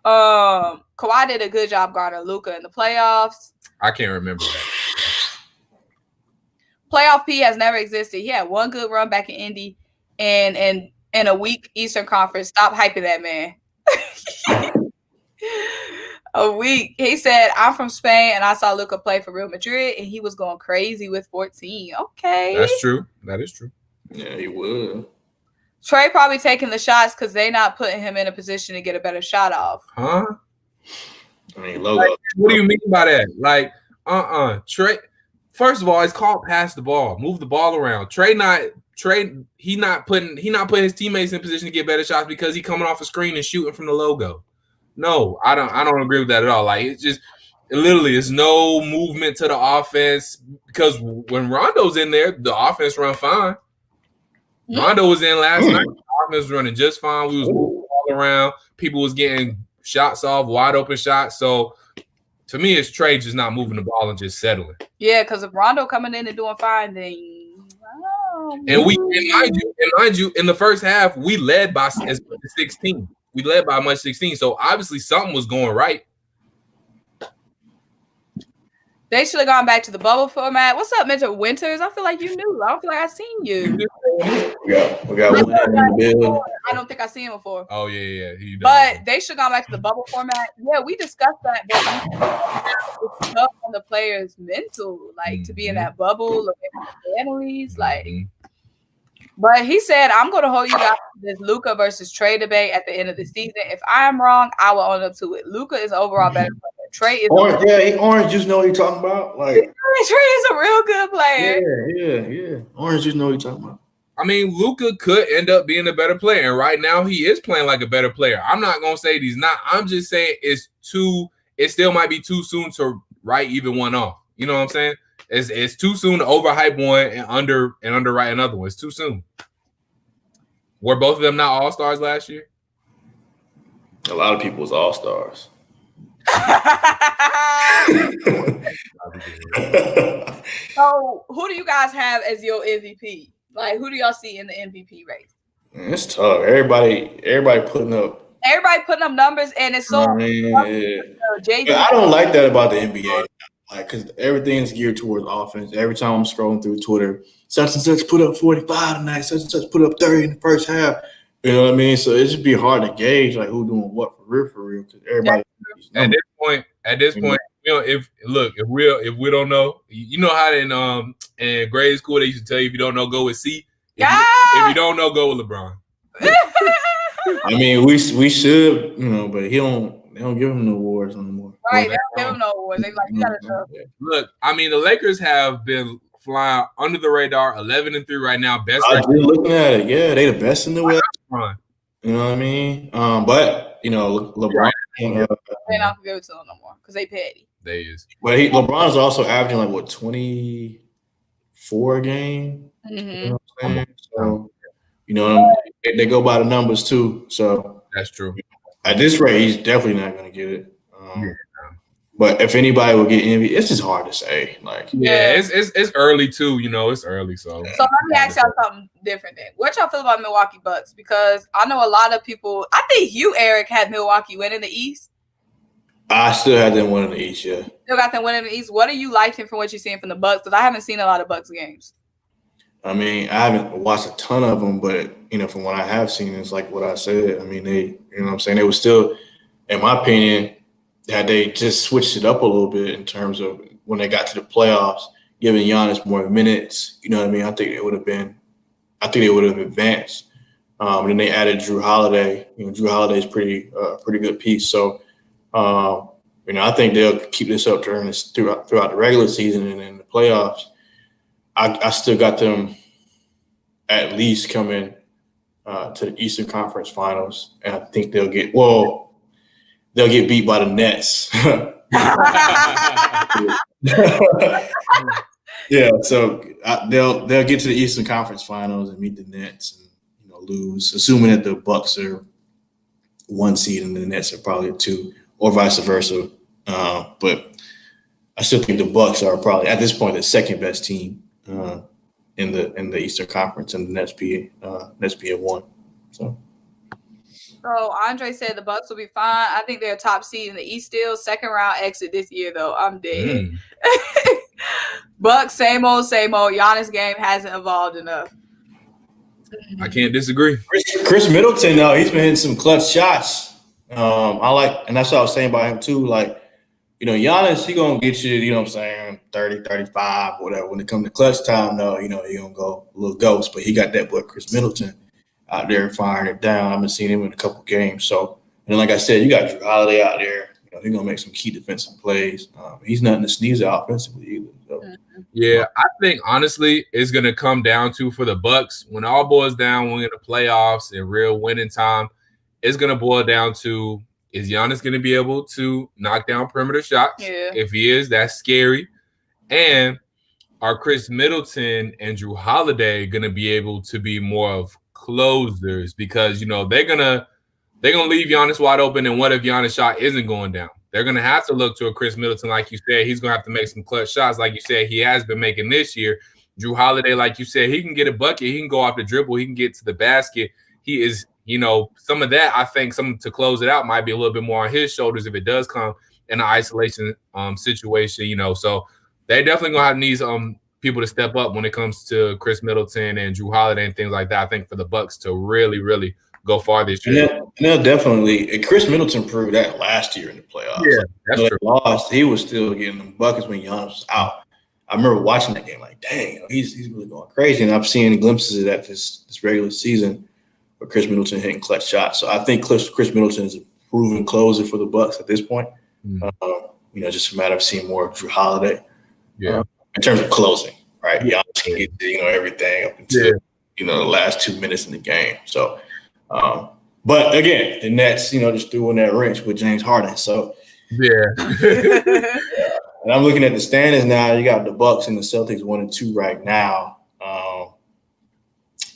B: Kawhi did a good job guarding Luka in the playoffs.
A: I can't remember that.
B: Playoff P has never existed. He had one good run back in Indy and in a weak Eastern Conference. Stop hyping that man. A week. He said, I'm from Spain and I saw Luka play for Real Madrid and he was going crazy with 14. Okay.
A: That's true. That is true.
C: Yeah, he would.
B: Trey probably taking the shots because they're not putting him in a position to get a better shot off.
A: Huh?
C: I mean, logo.
A: Like, what do you mean by that? Like, Trey, first of all, it's called pass the ball. Move the ball around. Trey he not putting his teammates in position to get better shots because he coming off a screen and shooting from the logo. No, I don't agree with that at all. Like it's no movement to the offense because when Rondo's in there, the offense run fine. Rondo was in last night. The offense was running just fine. We was moving all around. People was getting shots off, wide open shots. So to me, it's Trey just not moving the ball and just settling.
B: Yeah, because if Rondo coming in and doing fine, then
A: and mind you, in the first half, we led by 16. We led by much 16. So obviously something was going right.
B: They should have gone back to the bubble format. What's up, Mr. Winters? I feel like you knew. I don't feel like I seen you.
C: We got one in the building.
B: I don't think I seen him before.
A: Oh yeah.
B: But they should have gone back to the bubble format. Yeah, we discussed that. It's tough on the players' mental, like to be in that bubble, look at the families, like. But he said, "I'm going to hold you guys to this Luka versus Trey debate at the end of the season. If I am wrong, I will own up to it. Luka is overall better player. Trey is
C: Orange just know what you're talking about. Like
B: Trey is a real good player.
C: Yeah. Orange just know what you're talking about.
A: I mean, Luka could end up being a better player, and right now he is playing like a better player. I'm not gonna say he's not. I'm just saying it still might be too soon to write even one off. You know what I'm saying? It's too soon to overhype one and underwrite another one. It's too soon. Were both of them not all-stars last year?
C: A lot of people was all-stars.
B: So, who do you guys have as your MVP? Like, who do y'all see in the MVP race?
C: It's tough. Everybody putting up
B: everybody putting up numbers, and it's so.
C: I don't like that about the NBA. Like, because everything's geared towards offense. Every time I'm scrolling through Twitter, such and such put up 45 tonight, such and such put up 30 in the first half. You know what I mean? So it just be hard to gauge like who doing what for real. Because everybody
A: at this point, you know, if we don't know, you know how in grade school they used to tell you if you don't know, go with C. If you don't know, go with LeBron.
C: I mean, we should, you know, but they don't give him no awards anymore.
B: Right, they don't give him no awards. They like, you gotta know.
A: Look, I mean, the Lakers have been flying under the radar, 11-3 right now. Best.
C: I was looking at it. Yeah, they the best in the West. You know what I mean? But you know, LeBron.
B: They're not gonna give it to him no more because they petty.
A: They is.
C: But LeBron's also averaging like what 24 a game.
B: Mm-hmm.
C: You know what I'm saying? So you know they go by the numbers too. So
A: that's true.
C: At this rate, he's definitely not gonna get it. But if anybody will get MVP, it's just hard to say. Like,
A: it's early too. You know, it's early. So
B: let me ask y'all something different then. What y'all feel about Milwaukee Bucks? Because I know a lot of people. I think you, Eric, had Milwaukee winning the East.
C: I still had them winning the East. Yeah,
B: still got them winning the East. What are you liking from what you're seeing from the Bucks? Because I haven't seen a lot of Bucks games.
C: I mean, I haven't watched a ton of them, but you know, from what I have seen, it's like what I said. I mean, you know what I'm saying? They were still, in my opinion, had they just switched it up a little bit in terms of when they got to the playoffs, giving Giannis more minutes. You know what I mean? I think they would have advanced. And then they added Drew Holiday. You know, Drew Holiday's pretty good piece. So, you know, I think they'll keep this up throughout the regular season and in the playoffs. I still got them at least coming to the Eastern Conference Finals, and I think they'll get beat by the Nets. Yeah, so they'll get to the Eastern Conference Finals and meet the Nets and, you know, lose, assuming that the Bucks are 1 seed and the Nets are probably 2, or vice versa. But I still think the Bucks are probably at this point the second best team in the Eastern Conference, and the Nets be at 1.
B: So Andre said the Bucks will be fine. I think they're top seed in the East still. Second round exit this year though. I'm dead. Bucks, same old. Giannis game hasn't evolved enough.
A: I can't disagree.
C: Chris Middleton, though, he's been hitting some clutch shots. I like, and that's what I was saying about him too. Like, you know, Giannis, he gonna get you, you know what I'm saying, 30, 35, whatever. When it comes to clutch time, though, you know, he gonna go a little ghost. But he got that boy Chris Middleton out there firing it down. I've been seeing him in a couple games. So, and like I said, you got Drew Holiday out there. You know, he's gonna make some key defensive plays. He's nothing to sneeze at offensively either. So.
A: Yeah, I think honestly, it's gonna come down to, for the Bucks, when all boils down, when in the playoffs and real winning time, it's gonna boil down to, is Giannis gonna be able to knock down perimeter shots?
B: Yeah.
A: If he is, that's scary. And are Chris Middleton and Drew Holiday gonna be able to be more of closers? Because, you know, they're gonna leave Giannis wide open, and what if Giannis' shot isn't going down? They're gonna have to look to a Chris Middleton, like you said. He's gonna have to make some clutch shots, like you said. He has been making this year. Drew Holiday, like you said, he can get a bucket. He can go off the dribble. He can get to the basket. He is, you know, some of that, I think, some to close it out might be a little bit more on his shoulders if it does come in an isolation situation, you know. So they definitely gonna have these people to step up when it comes to Chris Middleton and Drew Holiday and things like that. I think for the Bucks to really, really go far this year.
C: And they'll definitely. And Chris Middleton proved that last year in the playoffs.
A: Yeah, that's true.
C: Lost, he was still getting them buckets when Giannis was out. I remember watching that game like, dang, he's really going crazy. And I've seen glimpses of that this regular season where Chris Middleton hitting clutch shots. So I think Chris Middleton is a proven closer for the Bucks at this point. You know, just a matter of seeing more of Drew Holiday.
A: Yeah.
C: In terms of closing, right? Giannis can get, you know, everything up until you know, the last 2 minutes in the game. So, but again, the Nets, you know, just threw in that wrench with James Harden. So, and I'm looking at the standings now. You got the Bucks and the Celtics 1 and 2 right now.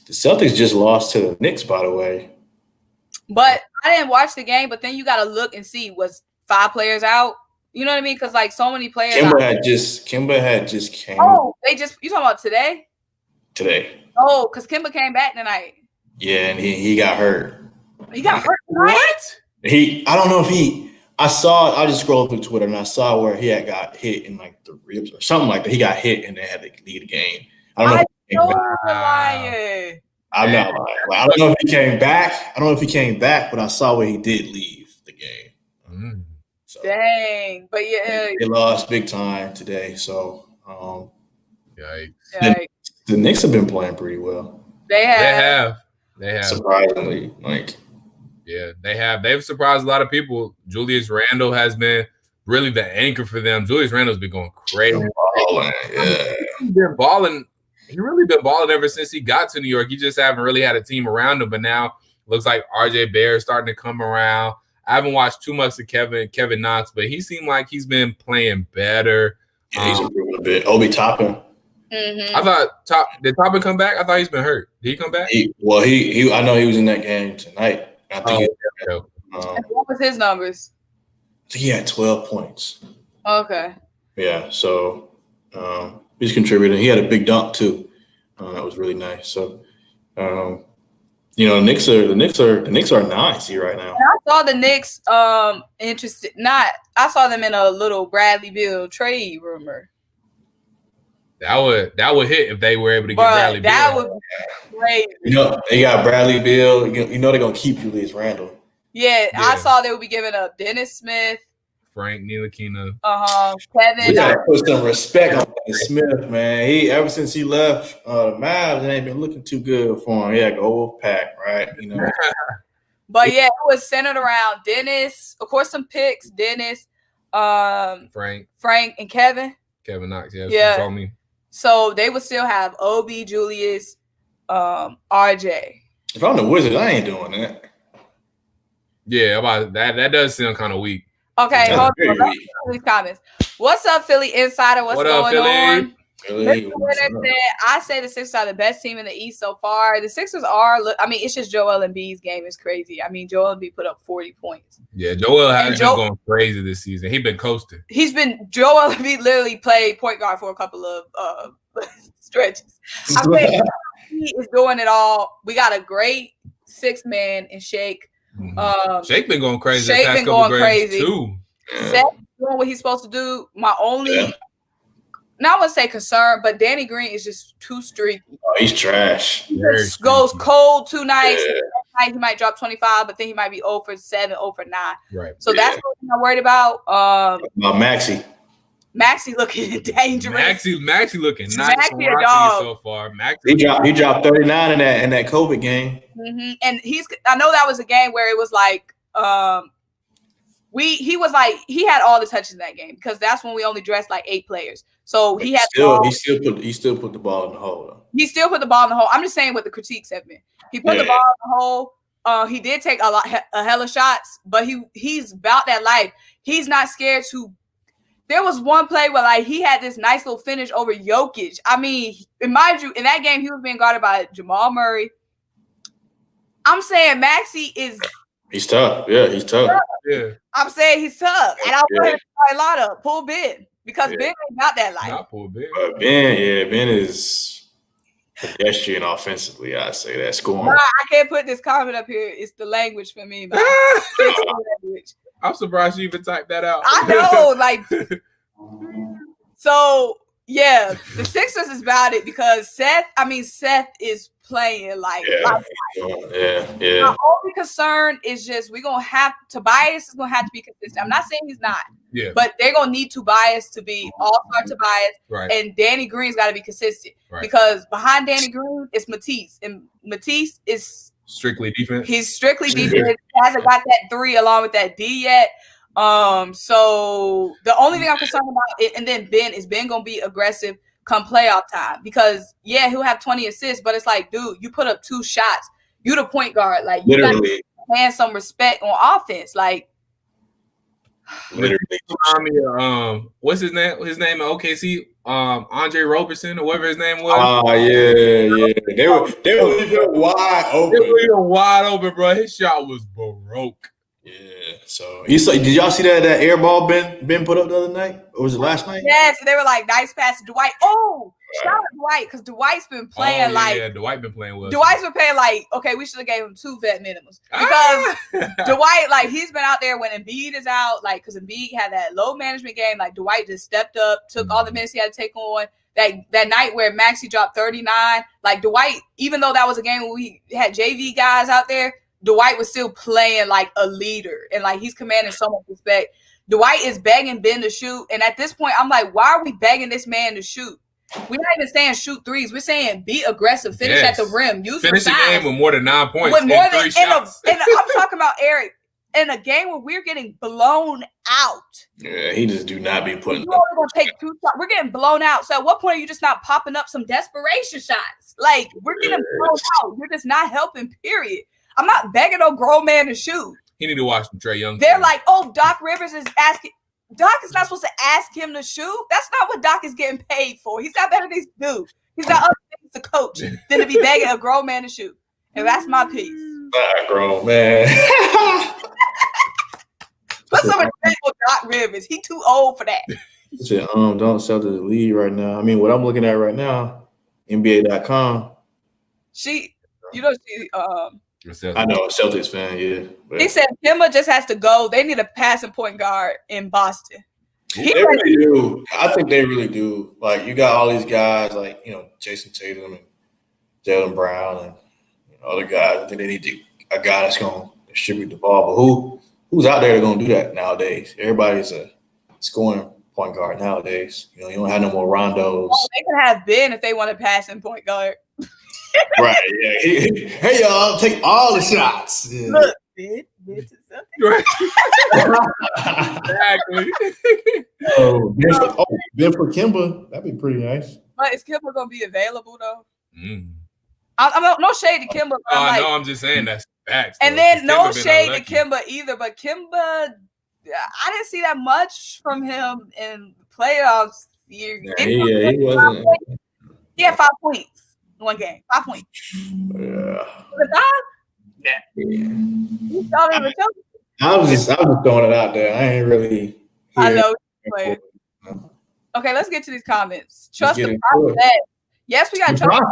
C: The Celtics just lost to the Knicks, by the way.
B: But I didn't watch the game. But then you got to look and see, was 5 players out? You know what I mean? Because like so many players.
C: Kemba had just came.
B: Oh, you talking about today?
C: Today.
B: Oh, because Kemba came back tonight.
C: Yeah, and he got hurt.
B: He got hurt.
A: What?
C: I don't know if I just scrolled through Twitter and I saw where he had got hit in like the ribs or something like that. He got hit and they had to leave the game. I don't know. I'm not lying. Like, I don't know if he came back. But I saw where he did leave the game. So,
B: dang. But yeah.
C: They lost big time today. So
A: yikes.
C: The Knicks have been playing pretty well.
B: They have.
C: Surprisingly.
A: Yeah, they have. They've surprised a lot of people. Julius Randle has been really the anchor for them. Julius Randle's been going crazy. He's been balling. He really been balling ever since he got to New York. He just haven't really had a team around him. But now looks like RJ Barrett's starting to come around. I haven't watched too much of Kevin Knox, but he seemed like he's been playing better.
C: Yeah, he's improving a bit. Obi Toppin.
B: Mm-hmm.
A: I thought did Toppin come back? I thought he's been hurt. Did he come back?
C: I know he was in that game tonight. I think
B: what was his numbers?
C: I think he had 12 points.
B: Okay.
C: Yeah, so he's contributing. He had a big dunk too. That was really nice. So, the Knicks are 9 seed right now.
B: And I saw the Knicks interested. I saw them in a little Bradley Beal trade rumor.
A: That would hit if they were able to get Bradley Beal.
B: That would be great.
C: They got Bradley Beal. They're gonna keep Julius Randle.
B: Yeah, I saw they would be giving up Dennis Smith,
A: Frank Ntilikina.
B: Kevin.
C: We gotta put some respect on Dennis Smith, man. Ever since he left Mavs, it ain't been looking too good for him. Yeah, go Wolfpack, right?
B: But yeah, it was centered around Dennis. Of course, some picks. Dennis,
A: Frank,
B: and Kevin
A: Knox.
B: Yeah.
A: Saw me.
B: So they would still have Obi, Julius, RJ.
C: If I'm the Wizards, I ain't doing that.
A: Yeah, about that. That does sound kind of weak.
B: Okay, hold on. These comments. What's up, Philly Insider? What's going on? I say the Sixers are the best team in the East so far. The Sixers are. It's just Joel Embiid's game is crazy. Joel Embiid put up 40 points.
A: Yeah, Joel has been going crazy this season. He's been coasting.
B: Joel Embiid literally played point guard for a couple of stretches. I think he is doing it all. We got a great 6-man in Shake.
A: Shake been going crazy.
B: Shake been going crazy
A: too.
B: Seth doing what he's supposed to do. My only. Not want to say concern, but Danny Green is just too streaky.
C: Oh, he's trash.
B: He just goes cold 2 nights. He might drop 25, but then he might be 0 for 7, 0 for 9.
A: Right.
B: So that's what I'm worried about.
C: Maxey.
B: Maxey looking dangerous.
A: Maxey looking nice.
B: Maxey a dog
A: so far.
C: He dropped 39 in that COVID game.
B: Mm-hmm. And I know that was a game where it was like he had all the touches in that game because that's when we only dressed like 8 players. So he had
C: he still put the ball in the hole though.
B: He still put the ball in the hole. I'm just saying what the critiques have been. He put the ball in the hole. He did take a hell of shots, but he's about that life. He's not scared to. There was one play where he had this nice little finish over Jokic. Mind you, in that game he was being guarded by Jamal Murray. I'm saying Maxey is.
C: He's tough. Yeah, he's tough.
A: Yeah.
B: I'm saying he's tough, and I want him to try a lot of pull Ben because Ben ain't not that life.
A: Not pull Ben.
C: Ben is pedestrian offensively. I say that scoring.
B: I can't put this comment up here. It's the language for me, man.
A: I'm surprised you even typed that out.
B: I know, so yeah, the Sixers is about it because Seth is playing like.
C: Yeah.
B: My only concern is just Tobias is gonna have to be consistent. I'm not saying he's not.
A: Yeah.
B: But they're gonna need Tobias to be all-star Tobias.
A: Right.
B: And Danny Green's gotta be consistent.
A: Right.
B: Because behind Danny Green is Matisse. And Matisse is
A: strictly defense.
B: He's strictly defense. He hasn't got that 3 along with that D yet. So the only thing I'm concerned about and then Ben gonna be aggressive come playoff time because he'll have 20 assists, but it's like, dude, you put up 2 shots. You the point guard. Like you gotta hand some respect on offense. Like
C: literally.
A: What's his name? His name in OKC? Andre Roberson or whatever his name was.
C: Oh yeah. They were wide open.
A: They were wide open, bro. His shot was baroque.
C: Yeah. So did y'all see that air ball Ben put up the other night? Or was it last night?
B: Yes, they were like nice pass to Dwight. Oh, shout out Dwight because Dwight's been playing
A: Dwight been playing well.
B: Dwight's been playing okay, we should have gave him 2 vet minimums because Dwight he's been out there when Embiid is out because Embiid had that low management game. Dwight just stepped up, took all the minutes he had to take on. That night where Maxey dropped 39, Dwight, even though that was a game where we had JV guys out there, Dwight was still playing a leader and he's commanding so much respect. Dwight is begging Ben to shoot, and at this point, I'm why are we begging this man to shoot? We're not even saying shoot threes. We're saying be aggressive, finish at the rim,
A: finish the game with more than 9 points,
B: with more than
A: 3 shots.
B: And I'm talking about Eric in a game where we're getting blown out.
C: Yeah, he just do not be putting.
B: You're only gonna take 2 shots. We're getting blown out. So at what point are you just not popping up some desperation shots? We're getting blown out. You're just not helping. Period. I'm not begging no grown man to shoot.
A: He need to watch some Trae Young.
B: They're Doc Rivers is asking. Doc is not supposed to ask him to shoot. That's not what Doc is getting paid for. He's got better things to do. He's got other things to coach than to be begging a grown man to shoot. And that's my piece.
C: Not grown man.
B: Put some respect on Doc Rivers. He too old for that.
C: He said, don't sell to the league right now. I mean, what I'm looking at right now, NBA.com. I know, Celtics fan, yeah. But
B: he said Kemba just has to go. They need a passing point guard in Boston.
C: They really do. I think they really do. You got all these guys Jason Tatum and Jaylen Brown and other guys. I think they need a guy that's going to distribute the ball. But who's out there going to do that nowadays? Everybody's a scoring point guard nowadays. You don't have no more Rondos.
B: Well, they could have Ben if they want a passing point guard.
C: Right, yeah. Hey, y'all, take all the shots. Yeah.
B: Look, Ben to something.
A: Right. Exactly.
C: Ben for Kemba, that'd be pretty nice.
B: But is Kemba going to be available, though? I'm no shade to Kemba.
A: No, I'm just saying that's facts.
B: And then no shade to Kemba either. But Kemba, I didn't see that much from him in the playoffs.
C: He wasn't.
B: He had 5 points. One game, 5 points.
C: Yeah. I was just throwing it out there. I ain't really.
B: I know. Okay, let's get to these comments. Trust the process. Yes, we got to trust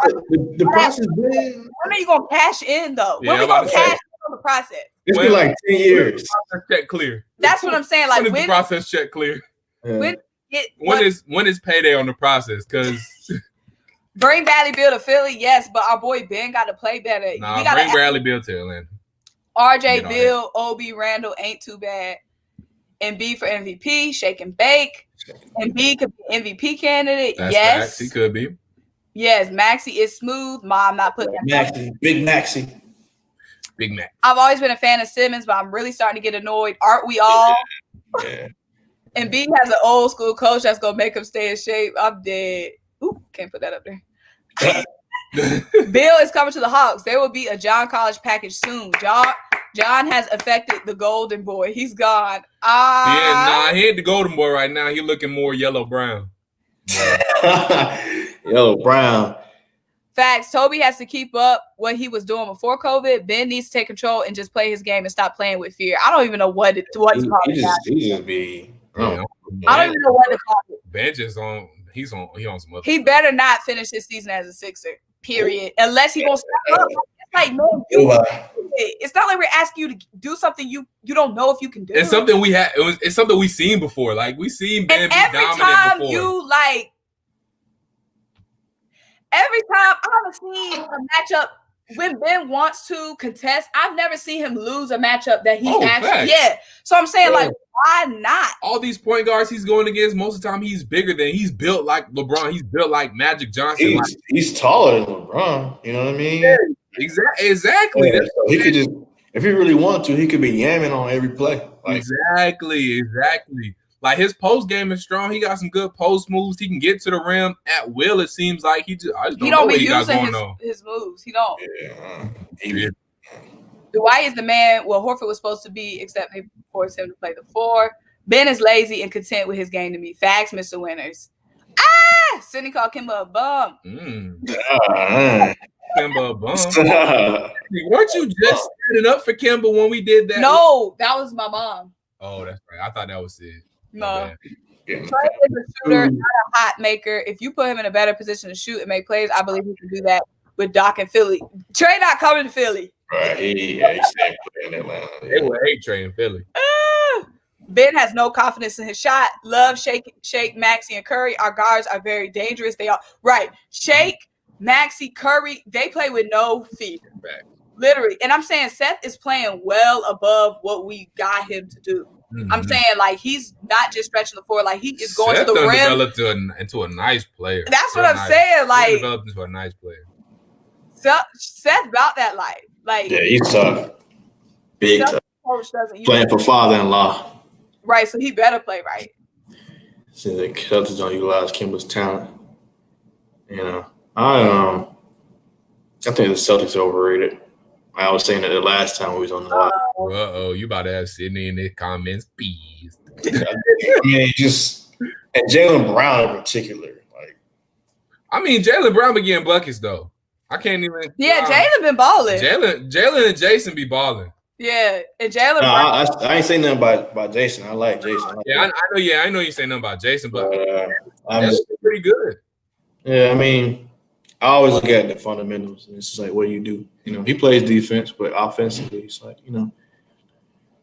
C: the process.
B: When are you gonna cash in though? When are we gonna cash in on the process?
C: It's been 10 years.
A: Process check clear.
B: That's what I'm saying.
A: When is the process check clear?
C: Yeah.
A: When is payday on the process? Because.
B: Bring Bradley Beal to Philly, yes, but our boy Ben got to play better.
A: Bring Bradley Beal to Atlanta.
B: RJ Bill, Obi Randall ain't too bad. Embiid for MVP, shake and bake. Embiid could be MVP candidate.
A: That's
B: yes,
A: facts. He could be.
B: Yes, Maxey is smooth. I'm not putting
C: Maxey, big Maxey.
A: Big Mac.
B: I've always been a fan of Simmons, but I'm really starting to get annoyed. Aren't we all?
C: Yeah.
B: Embiid has an old school coach that's gonna make him stay in shape. I'm dead. Ooh, can't put that up there. Bill is coming to the Hawks. There will be a John College package soon. John has affected the golden boy. He's gone.
A: He ain't the golden boy right now. He looking more yellow-brown.
C: Yellow-brown.
B: Facts. Toby has to keep up what he was doing before COVID. Ben needs to take control and just play his game and stop playing with fear. I don't even know what he's calling it.
C: He just be.
B: I don't even know what to call it.
A: Ben just on. He on some other.
B: He better not finish his season as a Sixer. Period. Unless he wants to step up. It's no, it's not like we're asking you to do something you don't know if you can do.
A: It's something we had. It's something we seen before. We seen Ben be dominant before.
B: Every time I haven't seen a matchup when Ben wants to contest, I've never seen him lose a matchup that he actually. Facts. Yeah. So I'm saying, why not?
A: All these point guards he's going against, most of the time he's bigger than. He's built like LeBron. He's built like Magic Johnson.
C: He's taller than LeBron. You know what I mean?
A: Yeah, exactly.
C: Yeah, so he could just, if he really wanted to, he could be yamming on every play.
A: Exactly. His post game is strong. He got some good post moves. He can get to the rim at will. It seems like I just don't know what he got going on.
B: His moves. He don't.
C: Yeah.
B: Dwight is the man. Well, Horford was supposed to be, except they forced him to play the 4. Ben is lazy and content with his game to me. Facts, Mr. Winters. Cindy called Kemba a bum.
A: Kemba a bum. Weren't you just standing up for Kemba when we did that?
B: No, that was my mom.
A: Oh, that's right. I thought that was it.
B: No. Trae is a shooter, not a hot maker. If you put him in a better position to shoot and make plays, I believe he can do that with Doc and Philly. Trae not coming to Philly.
C: Right. He stayed in Atlanta.
A: They would hate Trae in Philly.
B: Ben has no confidence in his shot. Love Shake, Maxey, and Curry. Our guards are very dangerous. They are right. Shake, Maxey, Curry, they play with no fear.
A: Right.
B: Literally. And I'm saying Seth is playing well above what we got him to do. Mm-hmm. I'm saying, like, he's not just stretching the floor. Like, he is going
A: Seth
B: to the rim.
A: Developed into a nice player.
B: That's what I'm saying. Like,
A: he developed into a nice player.
B: Seth about that life. Like,
C: yeah, he's tough. Big tough. Playing for father-in-law.
B: Right, so he better play right.
C: See, the Celtics don't utilize Kimba's talent. You know, I think the Celtics are overrated. I was saying that the last time we was on the live.
A: Uh-oh, you about to have Sydney in the comments, please.
C: I mean, and Jaylen Brown in particular. Like,
A: I mean, Jaylen Brown be getting buckets, though. I can't even.
B: Yeah, Jaylen been balling.
A: Jaylen and Jason be balling.
B: Yeah, and Jaylen.
C: I ain't saying nothing about Jason. I like Jason.
A: I know you say nothing about Jason, but
C: that's
A: pretty good.
C: Yeah, I mean, I always look at the fundamentals, and it's just like, what do you do? You know, he plays defense, but offensively, it's like, you know,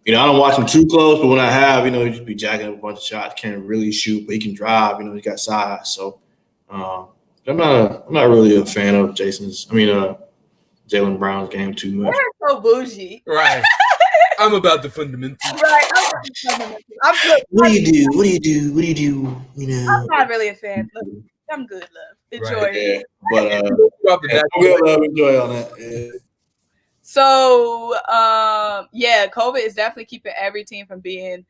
C: I don't watch him too close, but when I have, he just be jacking up a bunch of shots. Can't really shoot, but he can drive. He got size. So, I'm not really a fan of Jaylen Brown's game too much.
B: You're so bougie.
A: Right. I'm about the fundamentals.
B: Right. I'm good.
C: What do you do?
B: I'm not really a fan. Look, I'm good, love. Enjoy.
C: Right, yeah. But good love, enjoy on that. Yeah.
B: So, COVID is definitely keeping every team from being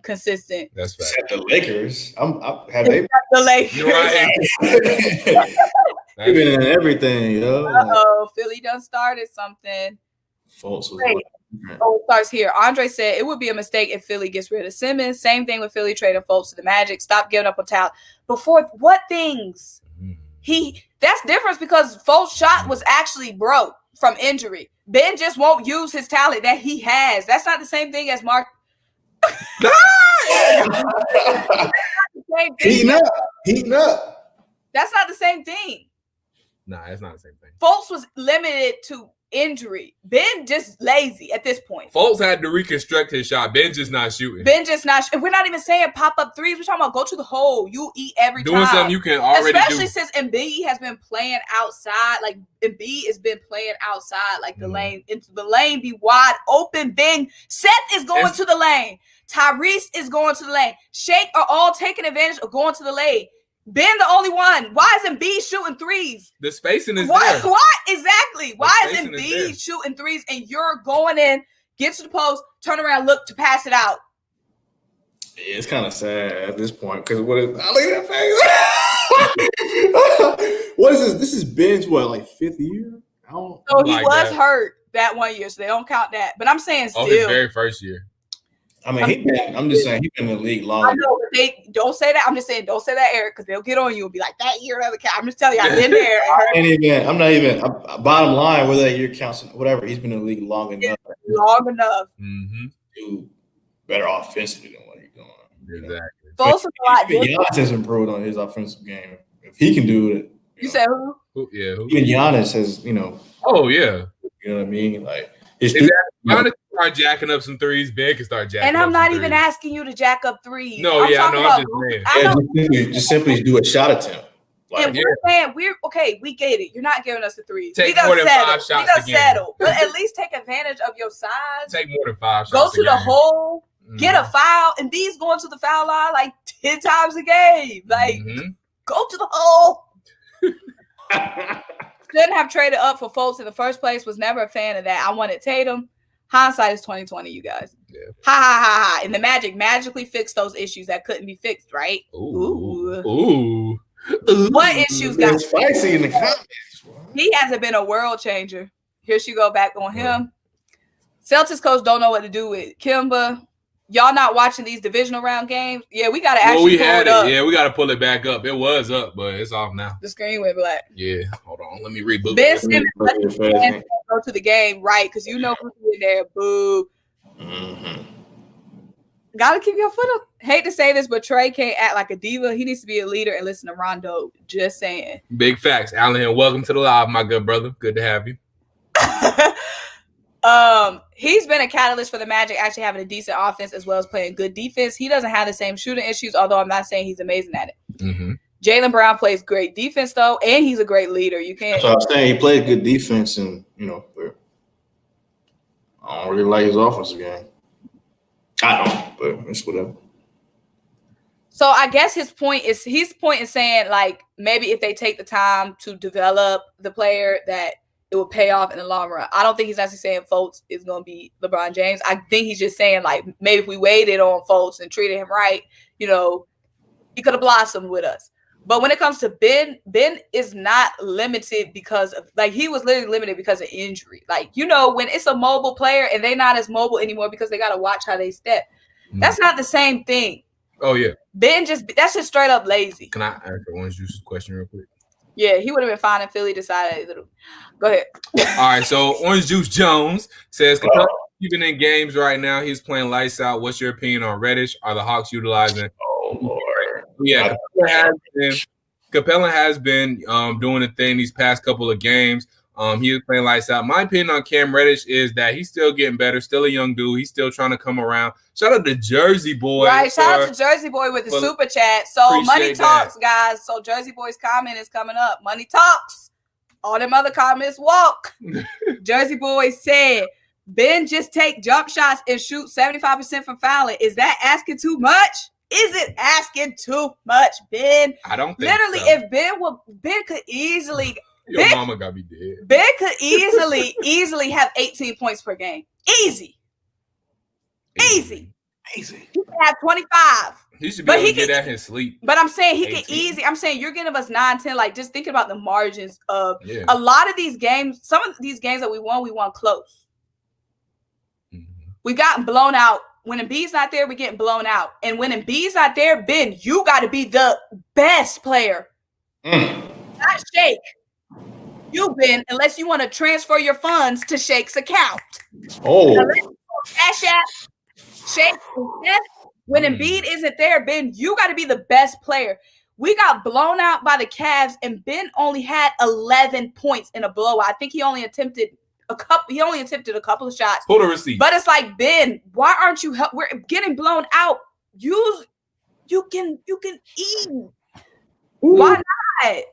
B: consistent.
A: That's right.
C: Except the Lakers. Have they?
B: The Lakers.
A: You're right.
C: They've been in everything,
B: Philly done started something.
C: False.
B: It starts here. Andre said it would be a mistake if Philly gets rid of Simmons. Same thing with Philly trading Fultz to the Magic. Stop giving up on talent. Before what things? That's different because Fultz' shot was actually broke from injury. Ben just won't use his talent that he has. That's not the same thing as Mark.
C: Heating up.
B: That's not the same thing.
A: Nah, it's not the same thing.
B: Fultz was limited to injury. Ben just lazy at this point.
A: Fultz had to reconstruct his shot. Ben just not shooting.
B: We're not even saying pop up threes. We're talking about go to the hole. You eat every
A: time. Doing something you can already
B: Especially since Embiid has been playing outside. Like Embiid has been playing outside, like the lane, into the lane, be wide open. Ben, Seth is going to the lane. Tyrese is going to the lane. Shake are all taking advantage of going to the lane. Ben the only one. Why is Embiid shooting threes?
A: The spacing is
B: there.
A: What?
B: Exactly. Why is Embiid shooting threes and you're going in, get to the post, turn around, look to pass it out?
C: Yeah, it's kind of sad at this point because look at that face. What is this? This is Ben's like fifth year?
B: So he was hurt that 1 year, so they don't count that. But I'm saying still.
A: His very first year.
C: I mean, I'm just saying he's been in the league long.
B: I know, but they don't say that. I'm just saying, don't say that, Eric, because they'll get on you and be like, that year doesn't count. I'm just telling you, I've been there.
C: I'm not even. Bottom line, whether that year counts, whatever. He's been in the league long enough.
A: Mm-hmm.
C: To better offensively than what he's doing.
A: Exactly.
B: Fultz is a lot different.
C: Giannis has improved on his offensive game. If he can do it,
B: you said who?
A: Who?
C: Even Giannis has,
A: Oh yeah.
C: You know what I mean? Like
A: Giannis can start jacking up some threes. Ben can start jacking.
B: And I'm
A: up
B: not
A: some
B: even
A: threes.
B: asking you to jack up threes.
A: No, I'm
C: just saying. Just simply do a shot attempt.
B: Like, and we're saying we get it. You're not giving us the threes.
A: Take more than 5 shots.
B: We don't settle, but at least take advantage of your size.
A: Take more than 5 shots.
B: Go to the hole, get a foul, and these going to the foul line like 10 times a game. Like, go to the hole. Shouldn't have traded up for Fultz in the first place. Was never a fan of that. I wanted Tatum. Hindsight is 2020, you guys.
A: Yeah.
B: Ha. And the Magic magically fixed those issues that couldn't be fixed, right?
A: Ooh.
B: What issues got
C: spicy in the comments?
B: He hasn't been a world changer. Here she go back on him. Celtics coach don't know what to do with Kimba. Y'all not watching these divisional round games? Yeah, we got to actually pull it up.
A: Yeah, we got to pull it back up. It was up, but it's off now.
B: The screen went black.
A: Yeah, hold on. Let me reboot.
B: Ben Simmons, go to the game, right? Because you know who's in there. Boo. Gotta keep your foot up. Hate to say this, but Trey can't act like a diva. He needs to be a leader and listen to Rondo. Just saying.
A: Big facts. Allen Hill, welcome to the live, my good brother. Good to have you.
B: He's been a catalyst for the Magic actually having a decent offense as well as playing good defense. He doesn't have the same shooting issues, although I'm not saying he's amazing at it.
A: Mm-hmm.
B: Jaylen Brown plays great defense, though, and he's a great leader. You can't.
C: So I'm saying he played good defense, and I don't really like his offensive game. I don't, but it's whatever.
B: So I guess his point is saying, like, maybe if they take the time to develop the player, that it will pay off in the long run. I don't think he's actually saying Fultz is going to be LeBron James. I think he's just saying, like, maybe if we waited on Fultz and treated him right, he could have blossomed with us. But when it comes to Ben is not limited because of, like, he was literally limited because of injury. Like, when it's a mobile player and they're not as mobile anymore because they got to watch how they step. Mm-hmm. That's not the same thing.
A: Oh, yeah.
B: Ben that's just straight up lazy.
A: Can I answer Orange Juice's question real quick?
B: Yeah, he would have been fine if Philly decided. Go ahead.
A: All right, so Orange Juice Jones says, even in games right now, he's playing lights out. What's your opinion on Reddish? Are the Hawks utilizing?
C: Oh, Lord.
A: Yeah, Capella has been doing the thing these past couple of games. He was playing lights out. My opinion on Cam Reddish is that he's still getting better, still a young dude. He's still trying to come around. Shout out to Jersey Boy.
B: Right, shout out to Jersey Boy with the super chat. So money talks, guys. So Jersey Boy's comment is coming up. Money talks. All them other comments walk. Jersey Boy said, Ben just take jump shots and shoot 75% from fouling. Is that asking too much? Is it asking too much, Ben?
A: I don't think
B: literally,
A: so.
B: If Ben could easily
A: Your mama got me dead.
B: Ben could easily have 18 points per game. Easy. He could have 25.
A: He should be able to get at his sleep.
B: But I'm saying he can easy. I'm saying you're giving us 9, 10. Like, just thinking about the margins of a lot of these games. Some of these games that we won close. Mm-hmm. We've gotten blown out. When Embiid's not there, we're getting blown out. And when Embiid's not there, Ben, you got to be the best player. Not Shake. You, Ben, unless you want to transfer your funds to Shake's account.
C: Oh.
B: Cash App, Shake, when Embiid isn't there, Ben, you got to be the best player. We got blown out by the Cavs, and Ben only had 11 points in a blowout. I think he only attempted a couple of shots.
A: Pull the receipt.
B: But it's like, Ben, why aren't you we're getting blown out. You can eat. Ooh. Why not?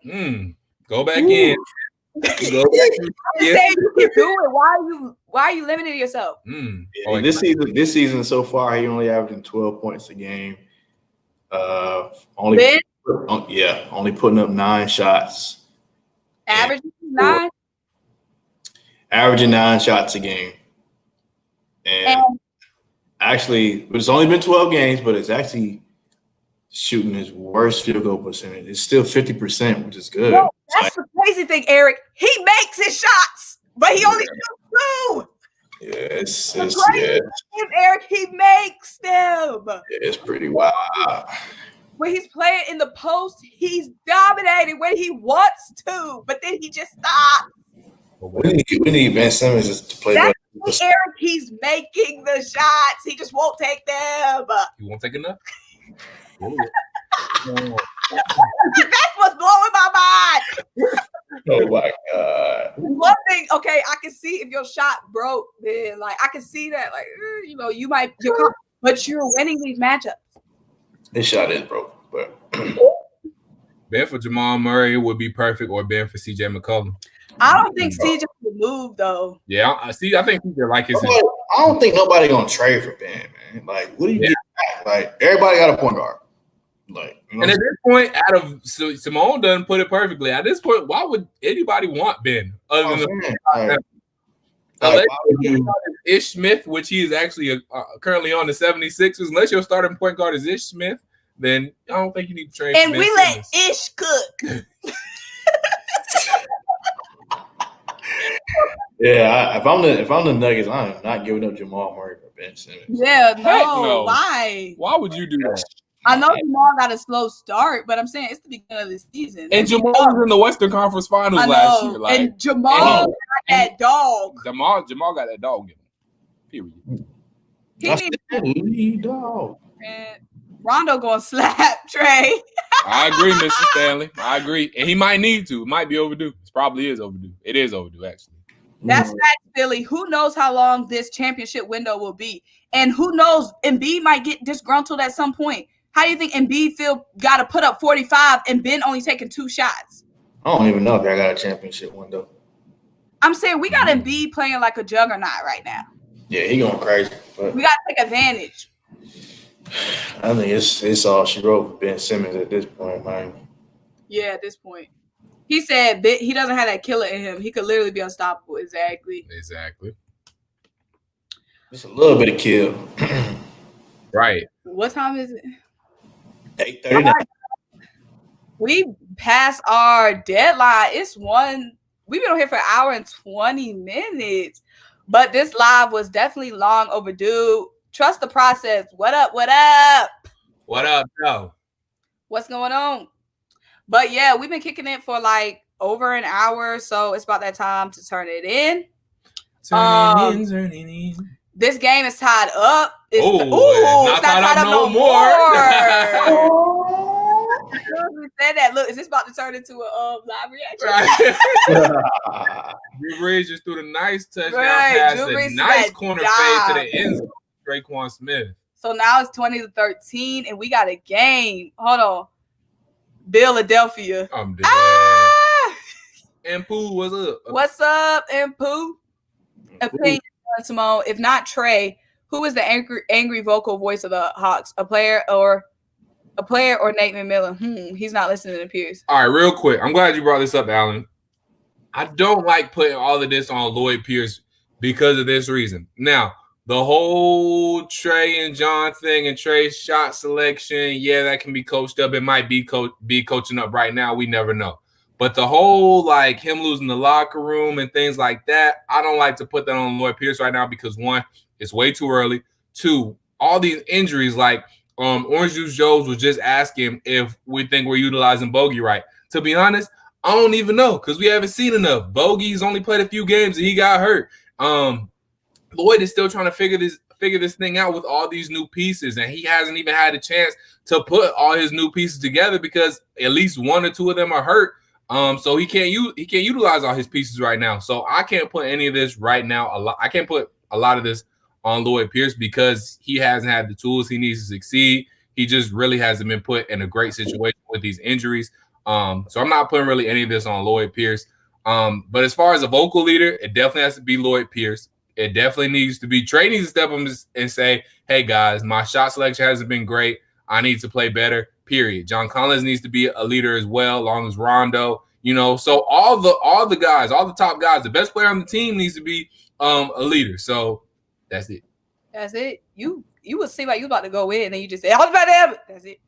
A: Go back in.
B: You can do it. Why are you limiting yourself?
C: This season so far, he only averaging 12 points a game. Only putting up 9 shots.
B: Averaging 9?
C: Averaging 9 shots a game. And actually, it's only been 12 games, but it's actually shooting his worst field goal percentage. It's still 50%, which is good.
B: No, that's the crazy thing, Eric. He makes his shots, but he only shoots 2.
C: Yes.
B: Eric, he makes them.
C: It's pretty wild.
B: When he's playing in the post, he's dominating when he wants to, but then he just stops.
C: We need Ben Simmons to play
B: that. Eric, he's making the shots. He just won't take them.
A: He won't take enough?
B: That's what's blowing my mind.
C: Oh my God.
B: One thing, okay, I can see if your shot broke, then like I can see that, like you might, but you're winning these matchups.
C: His shot is broke, but
A: Ben for Jamal Murray would be perfect, or Ben for CJ McCollum.
B: I don't think CJ would move though.
A: Yeah, I think CJ like his.
C: I don't think nobody gonna trade for Ben, man. Like, what do you get back? Like, everybody got a point guard. Like,
A: and at this point, Simone doesn't put it perfectly. At this point, why would anybody want Ben other than Ish Smith, which he is actually currently on the 76ers? Unless your starting point guard is Ish Smith, then I don't think you need to trade.
B: And we let Ish cook.
C: Yeah, if I'm the Nuggets, I am not giving up Jamal Murray for Ben Simmons.
B: Yeah, no. Why?
A: Why would you do that?
B: I know Jamal got a slow start, but I'm saying it's the beginning of the season.
A: And Jamal was in the Western Conference Finals last year. Like,
B: and Jamal got that dog.
A: Jamal got that dog in him. Period.
C: Dog.
B: And Rondo gonna slap Trey.
A: I agree, Mr. Stanley. I agree, and he might need to. It might be overdue. It probably is overdue. It is overdue, actually.
B: That's facts, Billy. Who knows how long this championship window will be, and who knows? Embiid might get disgruntled at some point. How do you think Embiid got to put up 45 and Ben only taking 2 shots?
C: I don't even know if I got a championship window.
B: I'm saying we got Embiid playing like a juggernaut right now.
C: Yeah, he going crazy. But
B: we got to take advantage.
C: I think it's all she wrote for Ben Simmons at this point, man.
B: Yeah, at this point. He said he doesn't have that killer in him. He could literally be unstoppable. Exactly.
C: Just a little bit of kill.
A: Right.
B: What time is it?
C: 8:39.
B: We passed our deadline. We've been on here for an hour and 20 minutes. But this live was definitely long overdue. Trust the process. What up? What up?
A: What up, yo?
B: What's going on? But yeah, we've been kicking it for like over an hour. So it's about that time to turn it in. Turning in. This game is tied up. It's not tied up no more. We said that. Look, is this about to turn into a live reaction?
A: Right. Drew Brees just threw the nice touchdown pass, a nice corner fade to the end zone. Traquan Smith.
B: So now it's 20-13, and we got a game. Hold on. Philadelphia.
A: I'm dead. And Pooh, what's up?
B: What's up, and Pooh? Opinion, Simone. If not Trey, who is the angry vocal voice of the Hawks? A player or Nate McMillan? He's not listening to Pierce.
A: All right, real quick. I'm glad you brought this up, Alan. I don't like putting all of this on Lloyd Pierce because of this reason. Now, the whole Trey and John thing and Trey's shot selection, yeah, that can be coached up. It might be coaching up right now. We never know. But the whole, like, him losing the locker room and things like that, I don't like to put that on Lloyd Pierce right now because, 1, it's way too early. 2, all these injuries, like Orange Juice Jones was just asking if we think we're utilizing Bogey right. To be honest, I don't even know because we haven't seen enough. Bogey's only played a few games and he got hurt. Lloyd is still trying to figure this thing out with all these new pieces, and he hasn't even had a chance to put all his new pieces together because at least 1 or 2 of them are hurt. So he can't utilize all his pieces right now. So I can't put any of this right now. I can't put a lot of this on Lloyd Pierce because he hasn't had the tools he needs to succeed. He just really hasn't been put in a great situation with these injuries. So I'm not putting really any of this on Lloyd Pierce. But as far as a vocal leader, it definitely has to be Lloyd Pierce. It definitely needs to be Trey needs to step up and say, hey, guys, my shot selection hasn't been great. I need to play better, period. John Collins needs to be a leader as well, along as Rondo. So all the guys, all the top guys, the best player on the team needs to be a leader. So that's it.
B: That's it. You would seem like you about to go in and then you just say, I was about to have it. That's it.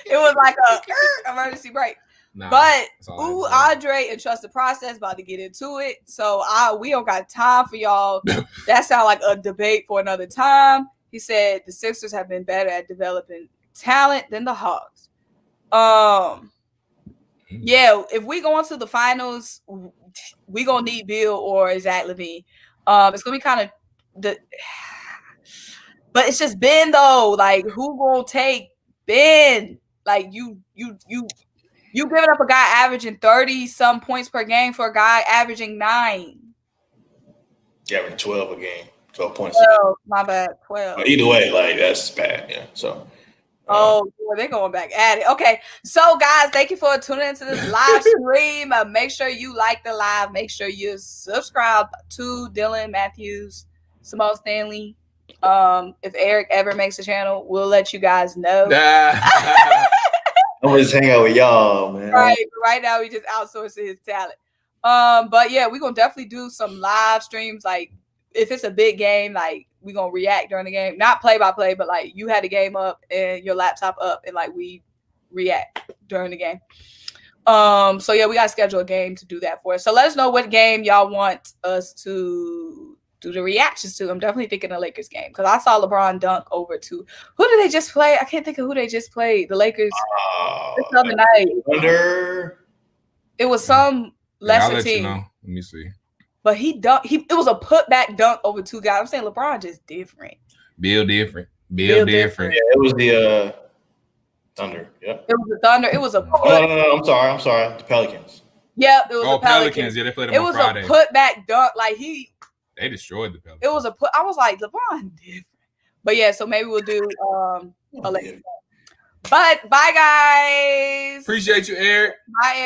B: It was like a emergency break. Nah, but Andre and Trust the Process about to get into it. So we don't got time for y'all. That sounds like a debate for another time. He said the Sixers have been better at developing talent than the Hawks. Yeah, if we go into the finals, we gonna need Bill or Zach LaVine. It's gonna be kind of but it's just Ben though. Like, who gonna take Ben? Like you giving up a guy averaging 30-some points per game for a guy averaging 9.
C: Yeah, averaging 12 a game, 12 points.
B: 12, my bad, 12.
C: But either way, like, that's bad. Yeah. So.
B: They're going back at it. Okay, so guys, thank you for tuning into this live stream. Make sure you like the live. Make sure you subscribe to Dylan Matthews, Simone Stanley. If Eric ever makes a channel, we'll let you guys know.
C: I'm just hang out with y'all, man.
B: Right now we just outsourcing his talent. But yeah, we're gonna definitely do some live streams. Like, if it's a big game, like, we're gonna react during the game. Not play by play, but like you had the game up and your laptop up and like we react during the game. So yeah, we gotta schedule a game to do that for us. So let us know what game y'all want us to do the reactions to. I'm definitely thinking the Lakers game because I saw LeBron dunk over to who did they just play? I can't think of who they just played. The Lakers this other night.
C: Under.
B: It was some lesser team.
A: Let me see.
B: but it was a putback dunk over two guys. I'm saying LeBron just different.
A: Bill different. Bill different.
C: Yeah, it was the Thunder. Yep.
B: It was the Thunder. It was a
C: no. I'm sorry. The Pelicans.
B: Yep, it was the
A: Pelicans. Yeah, they played them on Friday.
B: It was a putback dunk. Like
A: they destroyed the Pelicans.
B: It was I was like, LeBron different. But yeah, so maybe we'll do But bye guys.
A: Appreciate you, Eric.
B: Bye, Eric.